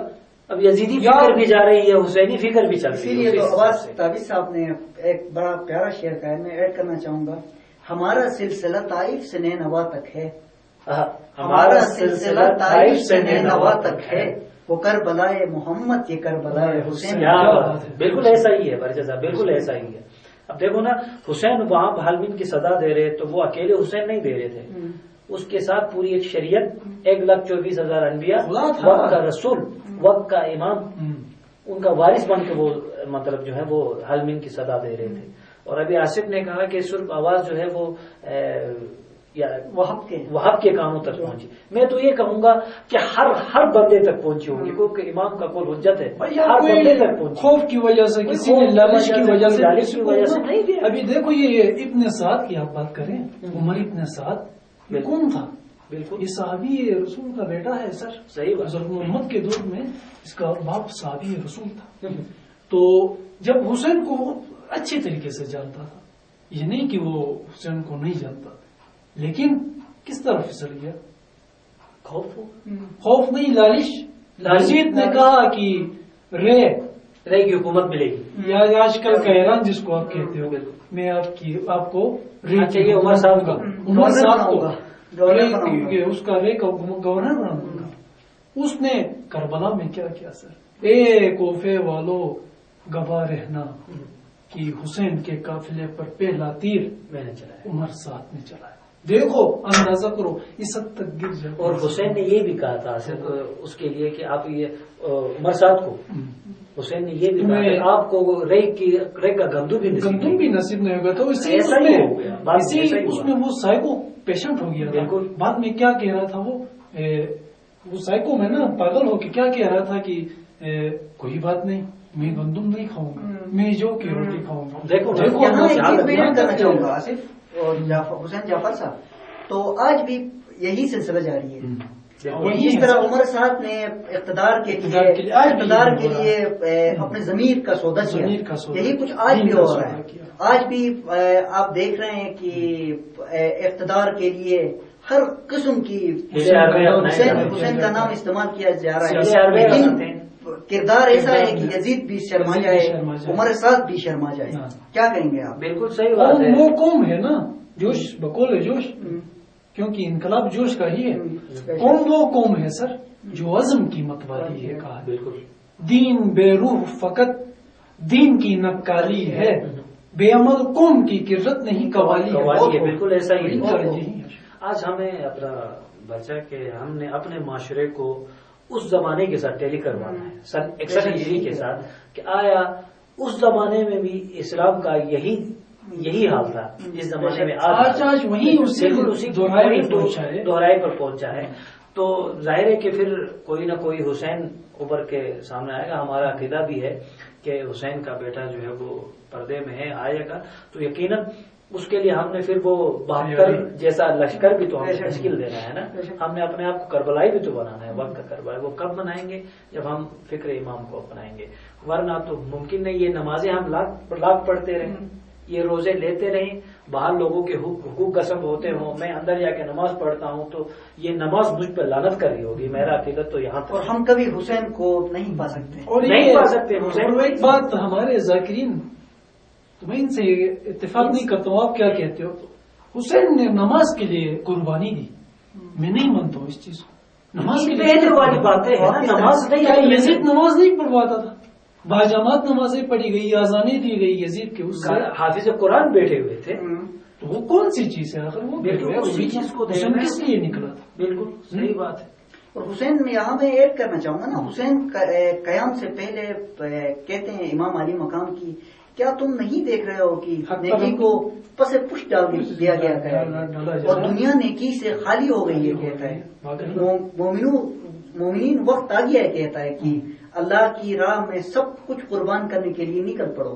اب یزیدی فکر بھی جا رہی ہے، حسینی فکر بھی چل اسی رہی لیے ہے۔ تو عباس تابعی صاحب نے ایک بڑا پیارا شعر کہا ہے، میں ایڈ کرنا چاہوں گا، ہمارا سلسلہ طائف سے نینوا تک ہے، ہمارا سلسلہ طائف سے نینوا تک ہے، وہ کربلائے محمد یہ کربلائے حسین۔ کیا بات ہے، بالکل ایسا ہی ہے برجا صاحب، بالکل ایسا ہی ہے۔ اب دیکھو نا، حسین وہاں حالمین کی سزا دے رہے تو وہ اکیلے حسین نہیں دے رہے تھے، اس کے ساتھ پوری ایک شریعت، 1,24,000 انبیاء، وقت کا رسول، وقت کا امام، ان کا وارث بن کے وہ مطلب جو ہے وہ حالمین کی سزا دے رہے تھے۔ اور ابھی آصف نے کہا کہ صرف آواز جو ہے وہ وہاب کے کانوں تک پہنچی، میں تو یہ کہوں گا کہ ہر بندے تک پہنچی ہوگی، کیونکہ امام کا قول حجت ہے، ہر بندے تک پہنچی۔ خوف کی وجہ سے، کسی نے لالچ کی وجہ سے، لالچ کی وجہ سے نہیں دیا۔ ابھی دیکھو یہ ابن سعد کی آپ بات کریں، عمر ابن سعد یہ کون تھا؟ بالکل یہ صحابی رسول کا بیٹا ہے سر، صحیح بات۔ حضرت محمد کے دور میں اس کا باپ صحابی رسول تھا، تو جب حسین کو اچھے طریقے سے جانتا تھا، یہ نہیں کہ وہ حسین کو نہیں جانتا، لیکن کس طرح پھسل گیا؟ خوف نہیں، لالچ۔ یزید نے کہا کہ رے کی حکومت ملے گی، یا آج کل کا ایران جس کو آپ کہتے ہو، میں آپ کو یہ عمر صاحب کا، عمر صاحب کو اس کا رے کا گورنر بناؤں گا۔ اس نے کربلا میں کیا کیا سر؟ اے کوفے والو گواہ رہنا کہ حسین کے قافلے پر پہلا تیر میں نے چلایا، عمر صاحب نے چلایا۔ دیکھو اندازہ کرو اس حد تک گر جائے۔ اور حسین نے یہ بھی کہا تھا صرف اس کے لیے کہ آپ یہ عمر صاحب کو، حسین نے یہ بھی کہا کہ آپ کو رے کا گندم بھی نصیب نہیں ہوگا، تو اسی اس میں وہ سائیکو پیشنٹ ہو گیا۔ بالکل، بعد میں کیا کہہ رہا تھا وہ سائیکو میں نا پاگل ہو کے کیا کہہ رہا تھا کہ کوئی بات نہیں، میں گندم نہیں کھاؤں گا، میں جو کی روٹی کھاؤں گا۔ دیکھو کرنا چاہوں گا آصف اور حسین جعفر صاحب، تو آج بھی یہی سلسلہ جاری ہے، جس طرح عمر صاحب نے اقتدار کے لیے اپنے ضمیر کا سودا کیا، یہی کچھ آج بھی ہو رہا ہے. آج بھی آپ دیکھ رہے ہیں کہ اقتدار کے لیے ہر قسم کی حسین کا نام استعمال کیا جا رہا ہے، لیکن کردار ایسا ہے کہ یزید بھی شرما جائے، عمر صاحب بھی شرما جائے. کیا کہیں گے آپ؟ بالکل صحیح بات ہے. وہ قوم ہے نا جوش بقول جوش، کیونکہ انقلاب جوش کا ہی ہے. وہ قوم ہے سر جو عزم کی مت والی ہے. کہا بالکل دین بے روح فقط دین کی نکالی ہے، بے عمل قوم کی کرت نہیں قوالی ہے. بالکل ایسا ہی ہے. آج ہمیں اپنا بچہ کہ ہم نے اپنے معاشرے کو اس زمانے کے ساتھ ٹیلی کروانا ہے، سن 61 ہجری کے ساتھ، کہ آیا اس زمانے میں بھی اسلام کا یہی حال تھا جس زمانے میں آج وہی دوہرائی پر پہنچا ہے. تو ظاہر ہے کہ پھر کوئی نہ کوئی حسین ابھر کے سامنے آئے گا. ہمارا عقیدہ بھی ہے کہ حسین کا بیٹا جو ہے وہ پردے میں ہے، آئے گا. تو یقیناً اس کے لیے ہم نے پھر وہ 72 جیسا لشکر بھی تو ہمیں تشکیل دینا ہے نا. ہم نے اپنے آپ کو کربلائی بھی تو بنانا ہے. وقت کا کربلا وہ کب بنائیں گے؟ جب ہم فکر امام کو اپنائیں گے. ورنہ تو ممکن نہیں. یہ نمازیں ہم لاکھ پڑھتے رہیں، یہ روزے لیتے رہیں، باہر لوگوں کے حقوق غصب ہوتے ہوں، میں اندر جا کے نماز پڑھتا ہوں تو یہ نماز مجھ پہ لعنت کر رہی ہوگی. میرا عقیدت تو یہاں تک. اور ہم کبھی حسین کو نہیں پا سکتے، اور نہیں پا سکتے حسین. ایک بات ہمارے ذاکرین، تو میں ان سے اتفاق نہیں کرتا ہوں. آپ کیا کہتے ہو؟ حسین نے نماز کے لیے قربانی دی. میں نہیں مانتا ہوں اس چیز کو. نماز کے پہلے والی باتیں ہیں نا. نماز نہیں، یزید نماز نہیں پڑھواتا تھا، باجامات نمازیں پڑھی گئی، آزانیں دی گئی یزید کے. اس حافظ قرآن بیٹھے ہوئے تھے. تو وہ کون سی چیز ہے آخر؟ وہ چیز کو حسین کس لیے نکلا تھا؟ بالکل صحیح بات ہے. اور حسین میں یہاں میں ایڈ کرنا چاہوں گا نا، حسین قیام سے پہلے کہتے ہیں امام علی مقام کی، کیا تم نہیں دیکھ رہے ہو کہ نیکی کو پس پش ڈال دیا گیا ہے اور دنیا نیکی سے خالی ہو گئی ہے. کہتا ہے مومنین وقت آ گیا ہے، کہتا ہے کہ اللہ کی راہ میں سب کچھ قربان کرنے کے لیے نکل پڑو.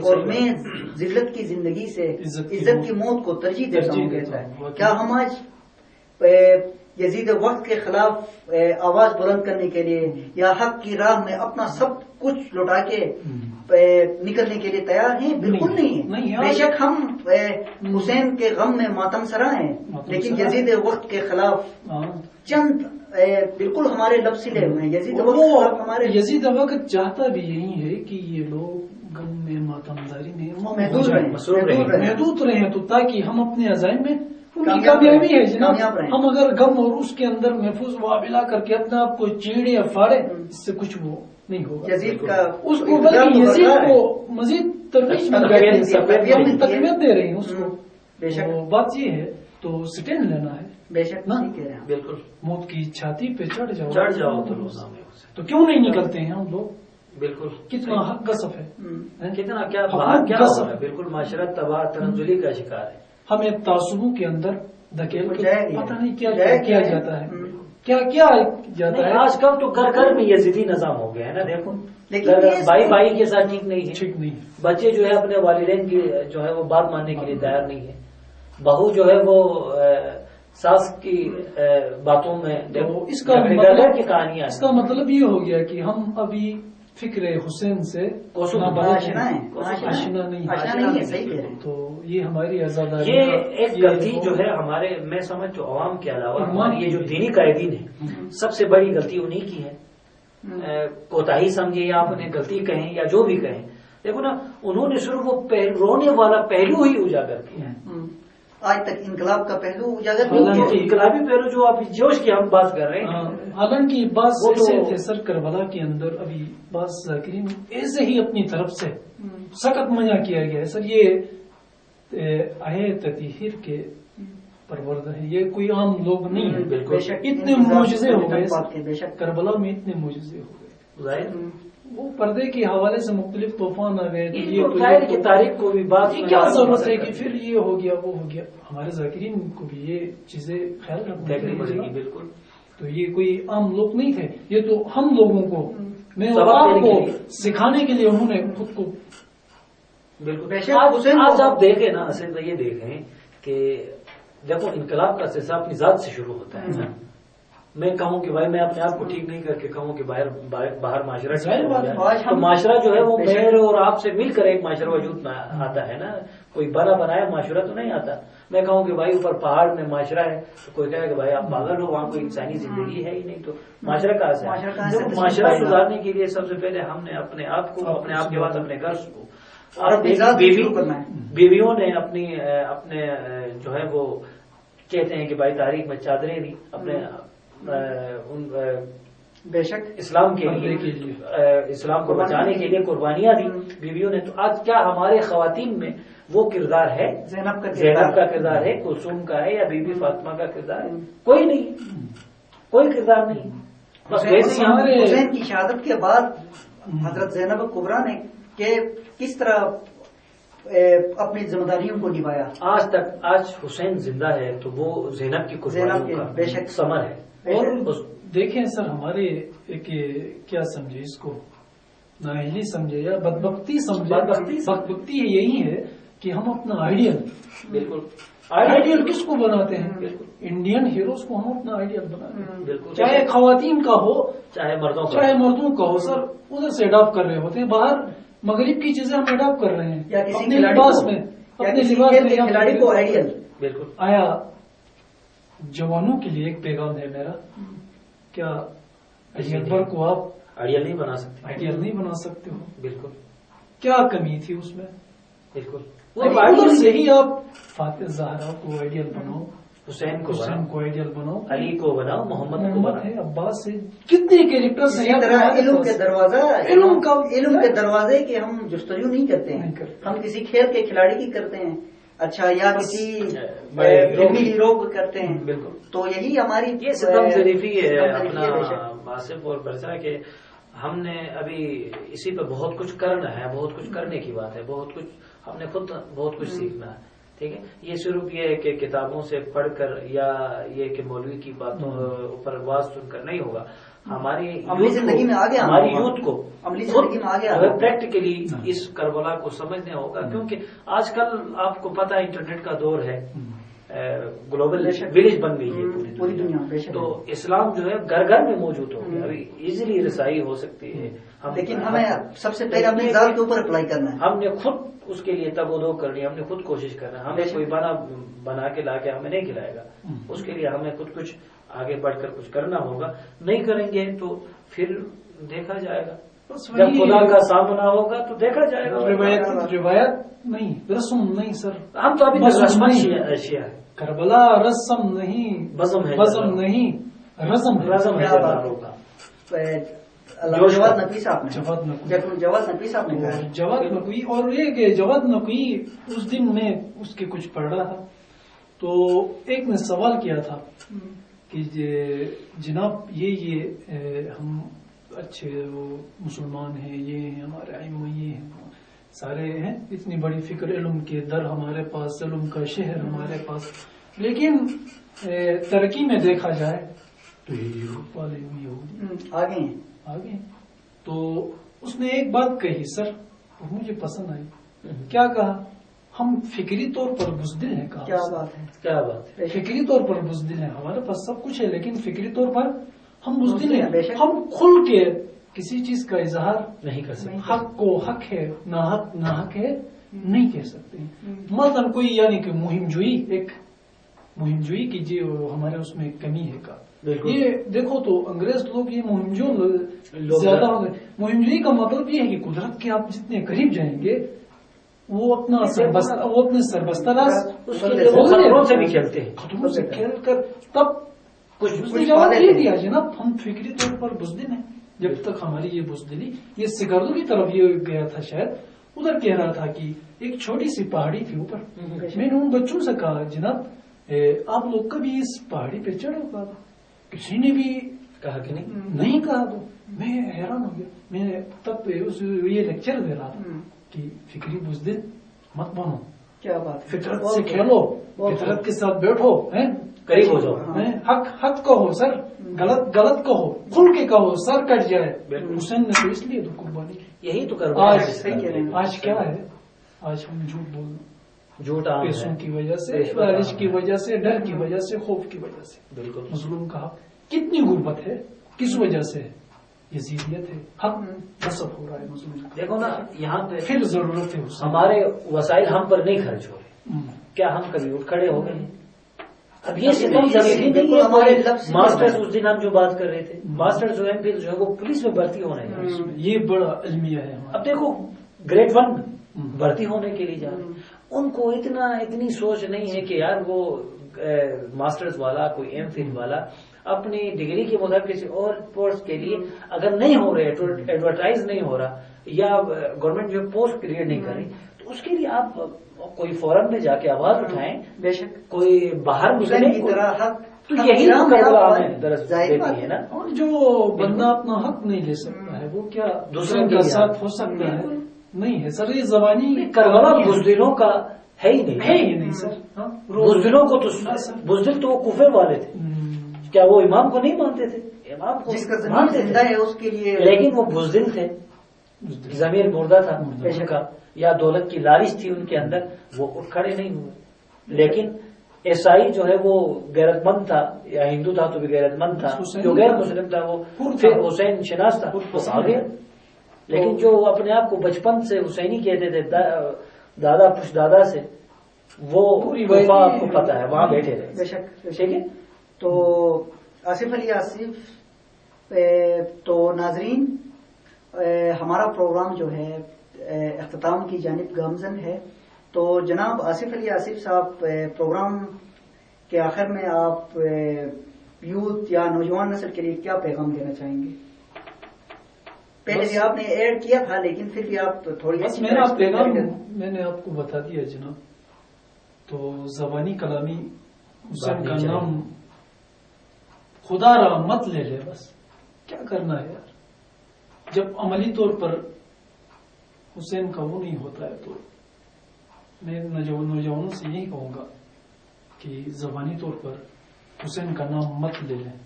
اور میں ذلت کی زندگی سے عزت کی موت کو ترجیح دیتا ہوں. کہتا ہے کیا ہم آج یزید وقت کے خلاف آواز بلند کرنے کے لیے یا حق کی راہ میں اپنا سب کچھ لوٹا کے نکلنے کے لیے تیار ہیں؟ بالکل نہیں ہے. بے شک ہم حسین کے غم میں ماتم سرا ہیں، لیکن یزید وقت کے خلاف چند بالکل ہمارے لفظ سلے ہوئے ہیں. یزید وقت چاہتا بھی یہی ہے کہ یہ لوگ غم میں ماتمداری میں محدود رہیں، تو تاکہ ہم اپنے عزائم میں ان کی کامیابی ہے جناب. ہم اگر غم اور اس کے اندر محفوظ وابلہ کر کے اپنے آپ کو چیڑے یا پھاڑے، اس سے کچھ وہ نہیں ہوگا. یزید کا اس کو بلکہ یزید کو مزید ترویج تقویت دے رہی ہیں اس کو. بات یہ ہے تو سٹینڈ لینا ہے. بے شک نا، بالکل. موت کی چھاتی پہ چڑھ جاؤ تو کیوں نہیں نکلتے ہیں ہم لوگ؟ بالکل. کتنا حق غصب ہے، کتنا کیا باہر کیا ہو رہا ہے. بالکل معاشرت تباہ تنزلی کا شکار ہے. ہمیں تعصبوں کے اندر دھکیل پتہ نہیں کیا کیا جاتا ہے، کیا جاتا ہے. آج کل تو گھر گھر میں یزیدی نظام ہو گیا ہے نا. دیکھو بھائی کے ساتھ ٹھیک نہیں ہے. بچے جو ہے اپنے والدین کی جو ہے وہ بات ماننے کے لیے تیار نہیں ہے. بہو جو ہے وہ ساس کی باتوں میں اس کا مطلب یہ ہو گیا کہ ہم ابھی فکر حسین سے آشنا نہیں ہے. تو یہ ہماری آزادی، یہ ایک غلطی جو ہے ہمارے، میں سمجھتا ہوں عوام کے علاوہ ہمارے یہ جو دینی قائدین ہیں، سب سے بڑی غلطی انہی کی ہے. کوتاہی سمجھے یا اپنے غلطی کہیں یا جو بھی کہیں. دیکھو نا، انہوں نے صرف وہ رونے والا پہلو ہی اجاگر کیا ہے. آج تک انقلاب کا پہلو اجاگر نہیں کیا. انقلابی پہلو جو آپ جوش کی ہم بات کر رہے ہیں، حالانکہ بعض ایسے تھے سر کربلا کے اندر، ابھی بعض ذاکرین ایسے ہی اپنی طرف سے سخت منع کیا گیا ہے. سر یہ آئے تطہیر کے پرورد ہے، یہ کوئی عام لوگ نہیں ہے. اتنے معجزے ہو گئے کربلا میں، اتنے معجزے ہو گئے. وہ پردے کے حوالے سے مختلف طوفان آ گئے. یہ تاریخ کو بھی بات کیا ضرورت ہے کہ پھر یہ ہو گیا وہ ہو گیا. ہمارے ذاکرین کو بھی یہ چیزیں خیال رکھنی پڑے گی. بالکل. تو یہ کوئی عام لوگ نہیں تھے، یہ تو ہم لوگوں کو، میں آپ کو سکھانے کے لیے انہوں نے خود کو. بالکل. آج آپ دیکھیں نا، اصل یہ دیکھیں کہ دیکھو انقلاب کا سلسلہ اپنی ذات سے شروع ہوتا ہے نا. میں کہوں کہ بھائی میں اپنے آپ کو ٹھیک نہیں کر کے کہوں کہ باہر معاشرہ ٹھیک ہو جائے، آج تو معاشرہ جو ہے وہ میرے اور آپ سے مل کر ایک معاشرہ وجود میں آتا ہے نا، کوئی بنا بنایا معاشرہ تو نہیں آتا. میں کہوں کہ بھائی اوپر پہاڑ میں معاشرہ ہے تو کوئی کہے کہ بھائی آپ پاگل ہو، وہاں کوئی انسانی زندگی ہے ہی نہیں، تو معاشرہ کہاں سے ہے؟ معاشرہ سدھارنے کے لیے سب سے پہلے ہم نے اپنے آپ کو، اپنے آپ کے بعد اپنے گھر کو، بیویوں نے اپنے جو ہے وہ کہتے ہیں کہ بھائی تاریخ میں چادریں دی اپنے بے شک اسلام کے لیے، اسلام کو بچانے کے لیے قربانیاں دی بیویوں نے. تو آج کیا ہمارے خواتین میں وہ کردار ہے؟ زینب کا کردار ہے، کلثوم کا ہے، یا بی بی فاطمہ کا کردار ہے؟ کوئی نہیں، کوئی کردار نہیں. بس حسین کی شہادت کے بعد حضرت زینب کبریٰ نے کہ کس طرح اپنی ذمہ داریوں کو نبھایا. آج حسین زندہ ہے تو وہ زینب کی قربانیوں کا بے شک ثمر ہے. اور دیکھیں سر، ہمارے ایک کیا سمجھے اس کو، نااہلی سمجھے یا بدبختی سمجھے، بدبختی یہی ہے کہ ہم اپنا آئیڈیل، بالکل آئیڈیل کس کو بناتے ہیں؟ انڈین ہیروز کو ہم اپنا آئیڈیل بناتے ہیں، بالکل، چاہے خواتین کا ہو چاہے مردوں کا ہو. سر ادھر سے اڈاپٹ کر رہے ہوتے ہیں، باہر مغرب کی چیزیں ہم اڈاپٹ کر رہے ہیں اپنے لباس میں، اپنے لباس میں. کھلاڑی کو آئیڈیل بالکل. آیا جوانوں کے لیے ایک پیغام ہے میرا، کیا علی اکبر کو آپ آئیڈیل نہیں بنا سکتے؟ آئیڈیل نہیں بنا سکتے ہو. بالکل. کیا کمی تھی اس میں؟ بالکل. ادھر سے ہی آپ فاطمہ زہرا کو آئیڈیل بناؤ، حسین کو آئیڈیل بناؤ، علی کو بناؤ، محمد ہے، عباس سے، کتنے کیریکٹرز ہیں. علم کے دروازے کے ہم جستجو نہیں کرتے ہیں، ہم کسی کھیل کے کھلاڑی کی کرتے ہیں، اچھا، یا کسی فلمی ہیرو کو کرتے ہیں. بالکل. تو یہی ہماری یہ ستم ظریفی ہے اپنا آصف اور برسا کہ ہم نے ابھی اسی پہ بہت کچھ کرنا ہے، بہت کچھ کرنے کی بات ہے، بہت کچھ ہم نے خود بہت کچھ سیکھنا ہے. ٹھیک ہے، یہ صرف یہ ہے کہ کتابوں سے پڑھ کر یا یہ کہ مولوی کی باتوں اوپر واز سن کر نہیں ہوگا. ہماری زندگی میں آگے ہماری یوتھ کو زندگی میں آگے پریکٹیکلی اس کربلا کو سمجھنا ہوگا، کیونکہ آج کل آپ کو پتا ہے انٹرنیٹ کا دور ہے، گلوبل ولیج بن گئی ہے پوری دنیا. تو اسلام جو ہے گھر گھر میں موجود ہو گیا، ابھی ایزیلی رسائی ہو سکتی ہے. لیکن ہمیں سب سے پہلے اپنے ذات کے اوپر اپلائی کرنا ہے. ہم نے خود اس کے لیے تب و دو کرنی ہے، ہم نے خود کوشش کرنا ہے. ہمیں کوئی بنا کے لا کے ہمیں نہیں کھلائے گا، اس کے لیے ہمیں خود کچھ آگے بڑھ کر کچھ کرنا ہوگا. نہیں کریں گے تو پھر دیکھا جائے گا، جب خدا کا سامنا ہوگا تو دیکھا جائے گا. روایت نہیں، رسم نہیں سر، ہم تو ابھی اشیاء ہے. کربلا رسم نہیں، بزم نہیں، رزم ہے. جواد نقوی صاحب نے جواد نقوی، اور یہ کہ جواد نقوی اس دن میں اس کے کچھ پڑھ رہا تھا تو ایک نے سوال کیا تھا کہ جناب یہ ہم اچھے وہ مسلمان ہیں، یہ ہیں ہمارے ائمہ، یہ ہیں سارے ہیں، اتنی بڑی فکر، علم کے در ہمارے پاس، علم کا شہر ہمارے پاس، لیکن ترقی میں دیکھا جائے تو یہ یورپ والے بھی آگے. تو اس نے ایک بات کہی سر، وہ مجھے پسند آئی. کیا کہا؟ ہم فکری طور پر بزدل ہیں. کیا بات ہے. فکری طور پر بزدل ہیں، ہمارے پاس سب کچھ ہے لیکن فکری طور پر ہم بزدل ہیں. ہم کھل کے کسی چیز کا اظہار نہیں کر سکتے، حق کو حق ہے، ناحق ہے نہیں کہہ سکتے. مثلا کوئی یعنی کہ مہم جوئی کیجیے، ہمارے اس میں کمی ہے کا. یہ دیکھو تو انگریز لوگ یہ مہم جو زیادہ ہو گئے. مہم جوئی کا مطلب یہ ہے کہ قدرت کے آپ جتنے قریب جائیں گے وہ اپنے سربستہ خطروں سے بھی کھیلتے ہیں، خطروں سے کھیل کر تب کچھ جواب دے دیا جناب ہم فکری طور پر بزدل ہیں. جب تک ہماری یہ بزدلی، یہ سکردو کی طرف یہ گیا تھا شاید، ادھر کہہ رہا تھا کہ ایک چھوٹی سی پہاڑی تھی اوپر. میں نے ان بچوں سے کہا جناب آپ لوگ کبھی اس پہاڑی پہ چڑھے ہو؟ کسی نے بھی کہا کہ نہیں کہا. تو میں حیران ہو گیا. میں تب یہ لیکچر دے رہا تھا کہ فکری بزدل مت بنو، کیا بات، فطرت سے کھیلو، فطرت کے ساتھ بیٹھو، قریب ہو جاؤ. حق کہو سر، غلط کہو، کھل کے کہو، سر کٹ جائے. حسین نے تو اس لیے تو قربانی کی. یہی تو آج کیا ہے؟ آج ہم جھوٹ بولنا، پیسوں کی وجہ سے، لالچ کی وجہ سے، ڈر کی وجہ سے، خوف کی وجہ سے. بالکل مظلوم کا حق کتنی غربت ہے، کس وجہ سے ہے؟ یزیدیت ہے، حق غصب ہو رہا ہے مظلوم کا۔ دیکھو نا یہاں پہ پھر ضرورت ہے حسین۔ ہمارے وسائل ہم پر نہیں خرچ ہو رہے، کیا ہم کبھی اٹھ کھڑے ہو گئے ہیں؟ اب یہ ستم ضروری نہیں ہے ہمارے ماسٹرز، اس دن ہم جو بات کر رہے تھے ماسٹر جو ہے جو ہے وہ پولیس میں بھرتی ہونا ہے، یہ بڑا المیہ ہے ہمارا۔ اب دیکھو گریڈ 1 بھرتی ہونے کے لیے جا رہے ہیں، ان کو اتنی سوچ نہیں ہے کہ یار وہ ماسٹرز والا کوئی ایم فل والا اپنی ڈگری کے مطابق کسی اور پوسٹ کے لیے اگر نہیں ہو رہے، ایڈورٹائز نہیں ہو رہا یا گورنمنٹ جو پوسٹ کریٹ نہیں کر رہی، تو اس کے لیے آپ کوئی فورم میں جا کے آواز اٹھائیں، بے شک کوئی باہر حسین کی طرح حق تو یہی تو کربلا ہمیں درس ظاہر بات دیتی ہے نا۔ اور جو بندہ اپنا حق نہیں لے سکتا ہے وہ کیا دوسرے دوسروں کا کے ساتھ ہو سکتا ہے؟ نہیں ہے سر، یہ زبانی کربلا بزدلوں کا ہے ہی نہیں، ہے ہی نہیں سر۔ ہاں، بزدلوں کو تو بزدل تو وہ کفر والے تھے، کیا وہ امام کو نہیں مانتے تھے؟ امام کو جس کا زمین مانتے زندہ تھے ہے اس کے لیے، لیکن وہ بزدل تھے، ضمیر مردہ تھا ان کا، یا دولت کی لالچ تھی ان کے اندر، وہ اٹھ کھڑے نہیں ہوئے۔ لیکن عیسائی جو ہے وہ غیرت مند تھا، یا ہندو تھا تو بھی غیرت مند تھا، جو غیر مسلم تھا وہ پھر حسین شناس تھا، وہ آ گیا۔ لیکن جو اپنے آپ کو بچپن سے حسینی کہتے تھے دادا پش دادا سے، وہ وفا آپ کو پتا ہے وہاں بیٹھے رہے۔ بے شک ٹھیک ہے، تو آصف علی آصف، تو ناظرین ہمارا پروگرام جو ہے اختتام کی جانب گامزن ہے، تو جناب آصف علی آصف صاحب پروگرام کے آخر میں آپ یوتھ یا نوجوان نسل کے لیے کیا پیغام دینا چاہیں گے؟ پہلے بھی آپ نے ایڈ کیا تھا لیکن پھر بھی آپ تھوڑی بس میرا پیغام میں نے آپ کو بتا دیا جناب۔ تو زبانی کلامی حسین کا نام خدا را مت لے لے، بس کیا کرنا ہے یار۔ جب عملی طور پر حسین کا وہ نہیں ہوتا ہے تو میں نوجوانوں سے یہی کہوں گا کہ زبانی طور پر حسین کا نام مت لے لیں،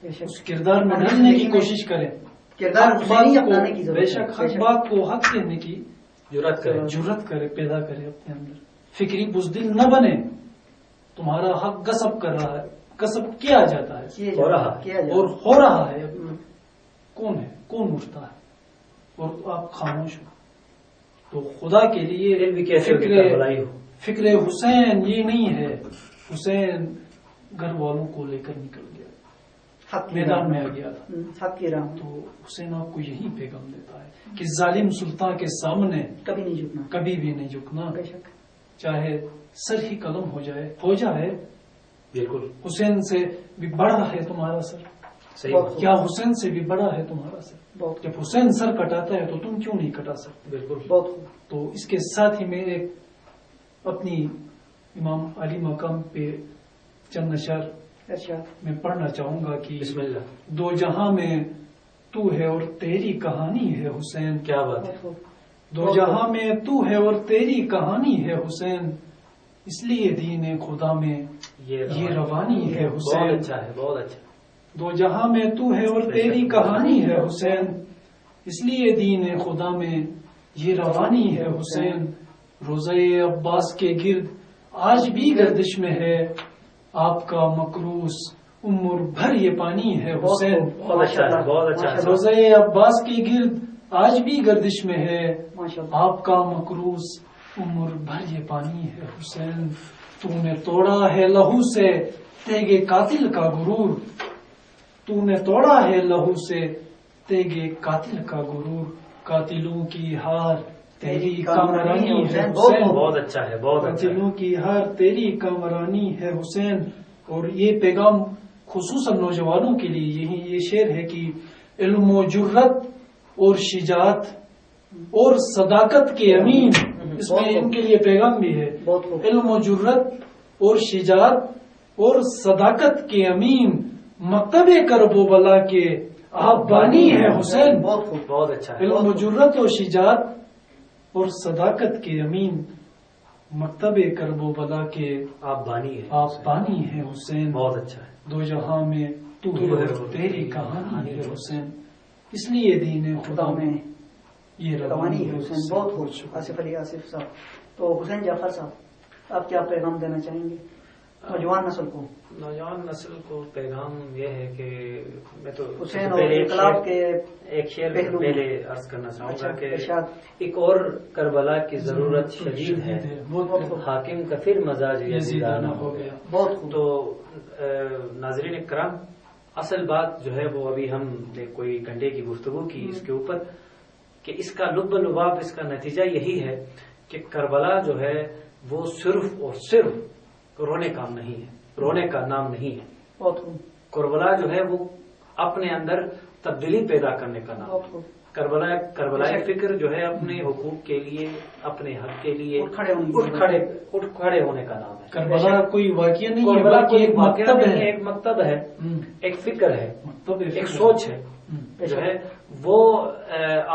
اس کردار میں ڈھلنے کی کوشش کریں، کردار حسینی اپنانے کی ضرورت ہے۔ بے شک حق بات کو حق کہنے کی جرات کرے، پیدا کرے اپنے اندر، فکری بزدل نہ بنے۔ تمہارا حق غصب کر رہا ہے، غصب کیا جاتا ہے اور ہو رہا ہے، کون ہے، کون اٹھتا ہے اور آپ خاموش ہو۔ تو خدا کے لیے فکر حسین یہ نہیں ہے، حسین گھر والوں کو لے کر نکل گیا، میدان میں آ گیا تھا، تو حسین آپ کو یہی پیغام دیتا ہے کہ ظالم سلطان کے سامنے کبھی نہیں جھکنا، کبھی بھی نہیں جھکنا، چاہے سر ہی قلم ہو جائے۔ بالکل حسین سے بھی بڑا ہے تمہارا سر، کیا حسین سے بھی بڑا ہے تمہارا سر؟ جب حسین سر کٹاتا ہے تو تم کیوں نہیں کٹا سکتے؟ بالکل۔ تو اس کے ساتھ ہی میں ایک اپنی امام علی مقام پہ چند اشعار میں پڑھنا چاہوں گا کہ بسم اللہ۔ دو جہاں میں تو ہے اور تیری کہانی ہے حسین، کیا بات ہے، دو جہاں میں تو ہے اور تیری کہانی ہے حسین، اس لیے دین خدا میں یہ روانی ہے حسین۔ بہت اچھا ہے، بہت اچھا۔ دو جہاں میں تو ہے اور تیری کہانی ہے حسین، اس لیے دین خدا میں یہ روانی ہے حسین۔ روزہ عباس کے گرد آج بھی گردش میں ہے، آپ کا مکروس عمر بھر یہ پانی ہے حسین۔ بہت اچھا ہے، بہت اچھا ہے۔ روزہ عباس کے گرد آج بھی گردش میں ہے، آپ کا مکروس عمر بھر یہ پانی ہے حسین۔ تو نے توڑا ہے لہو سے تیغ قاتل کا غرور، تو نے توڑا ہے لہو سے تیغ قاتل کا غرور، قاتلوں کی ہار تیری کامرانی ہے حسین۔ بہت اچھا ہے، بہت اچھا۔ قاتلوں کی ہار تیری کامرانی ہے حسین۔ اور یہ پیغام خصوصاً نوجوانوں کے لیے یہ شعر ہے کہ علم و جرت اور شجاعت اور صداقت کے امین، اس میں ان کے لیے پیغام بھی ہے، علم و جرت اور شجاعت اور صداقت کے امین، مکتب کرب و بلا کے آپ بانی ہے حسین۔ بہت اچھا ہے، علم و جرت اور شجاعت اور صداقت کے امین، مکتب کرب و بلا کے آپ بانی ہے، آپ بانی ہے حسین۔ بہت اچھا ہے۔ دو جہاں میں تو ہے اور تیری کہانی ہے حسین، اس لیے دین خدا میں یہ روانی ہے حسین۔ بہت خوش آصف علی آصف صاحب۔ تو حسین جعفر صاحب، آپ کیا پیغام دینا چاہیں گے؟ نوجوان نسل کو؟ نوجوان نسل کو پیغام یہ ہے کہ میں تو حسین اور پہلے انقلاب کے ایک شعر پہلو پہلے عرض کرنا چاہوں گا کہ ارشاد۔ ایک اور کربلا کی ضرورت شدید ہے، حاکم کا پھر مزاج یزیدانہ ہو گیا۔ بہت خوب۔ تو ناظرین کرام، اصل بات جو ہے وہ ابھی ہم نے کوئی گھنٹے کی گفتگو کی اس کے اوپر کہ اس کا لب لباب، اس کا نتیجہ یہی ہے کہ کربلا جو ہے وہ صرف اور صرف رونے کا نہیں ہے، رونے کا نام نہیں ہے۔ بہت خوب۔ کربلا جو ہے وہ اپنے اندر تبدیلی پیدا کرنے کا نام بہت ہے۔ خوب۔ کربلائی فکر جو ہے اپنے حقوق کے لیے، اپنے حق کے لیے اٹھ کھڑے ہونے اٹھ کھڑے ہونے کا نام ہے۔ کربلا کوئی واقعہ نہیں ہے، کربلا بلکہ کوئی ایک واقعہ مکتب نہیں ہے، ہے، ایک مکتب ہے، ایک فکر ہے، مکتب ایک سوچ ہے جو ہے وہ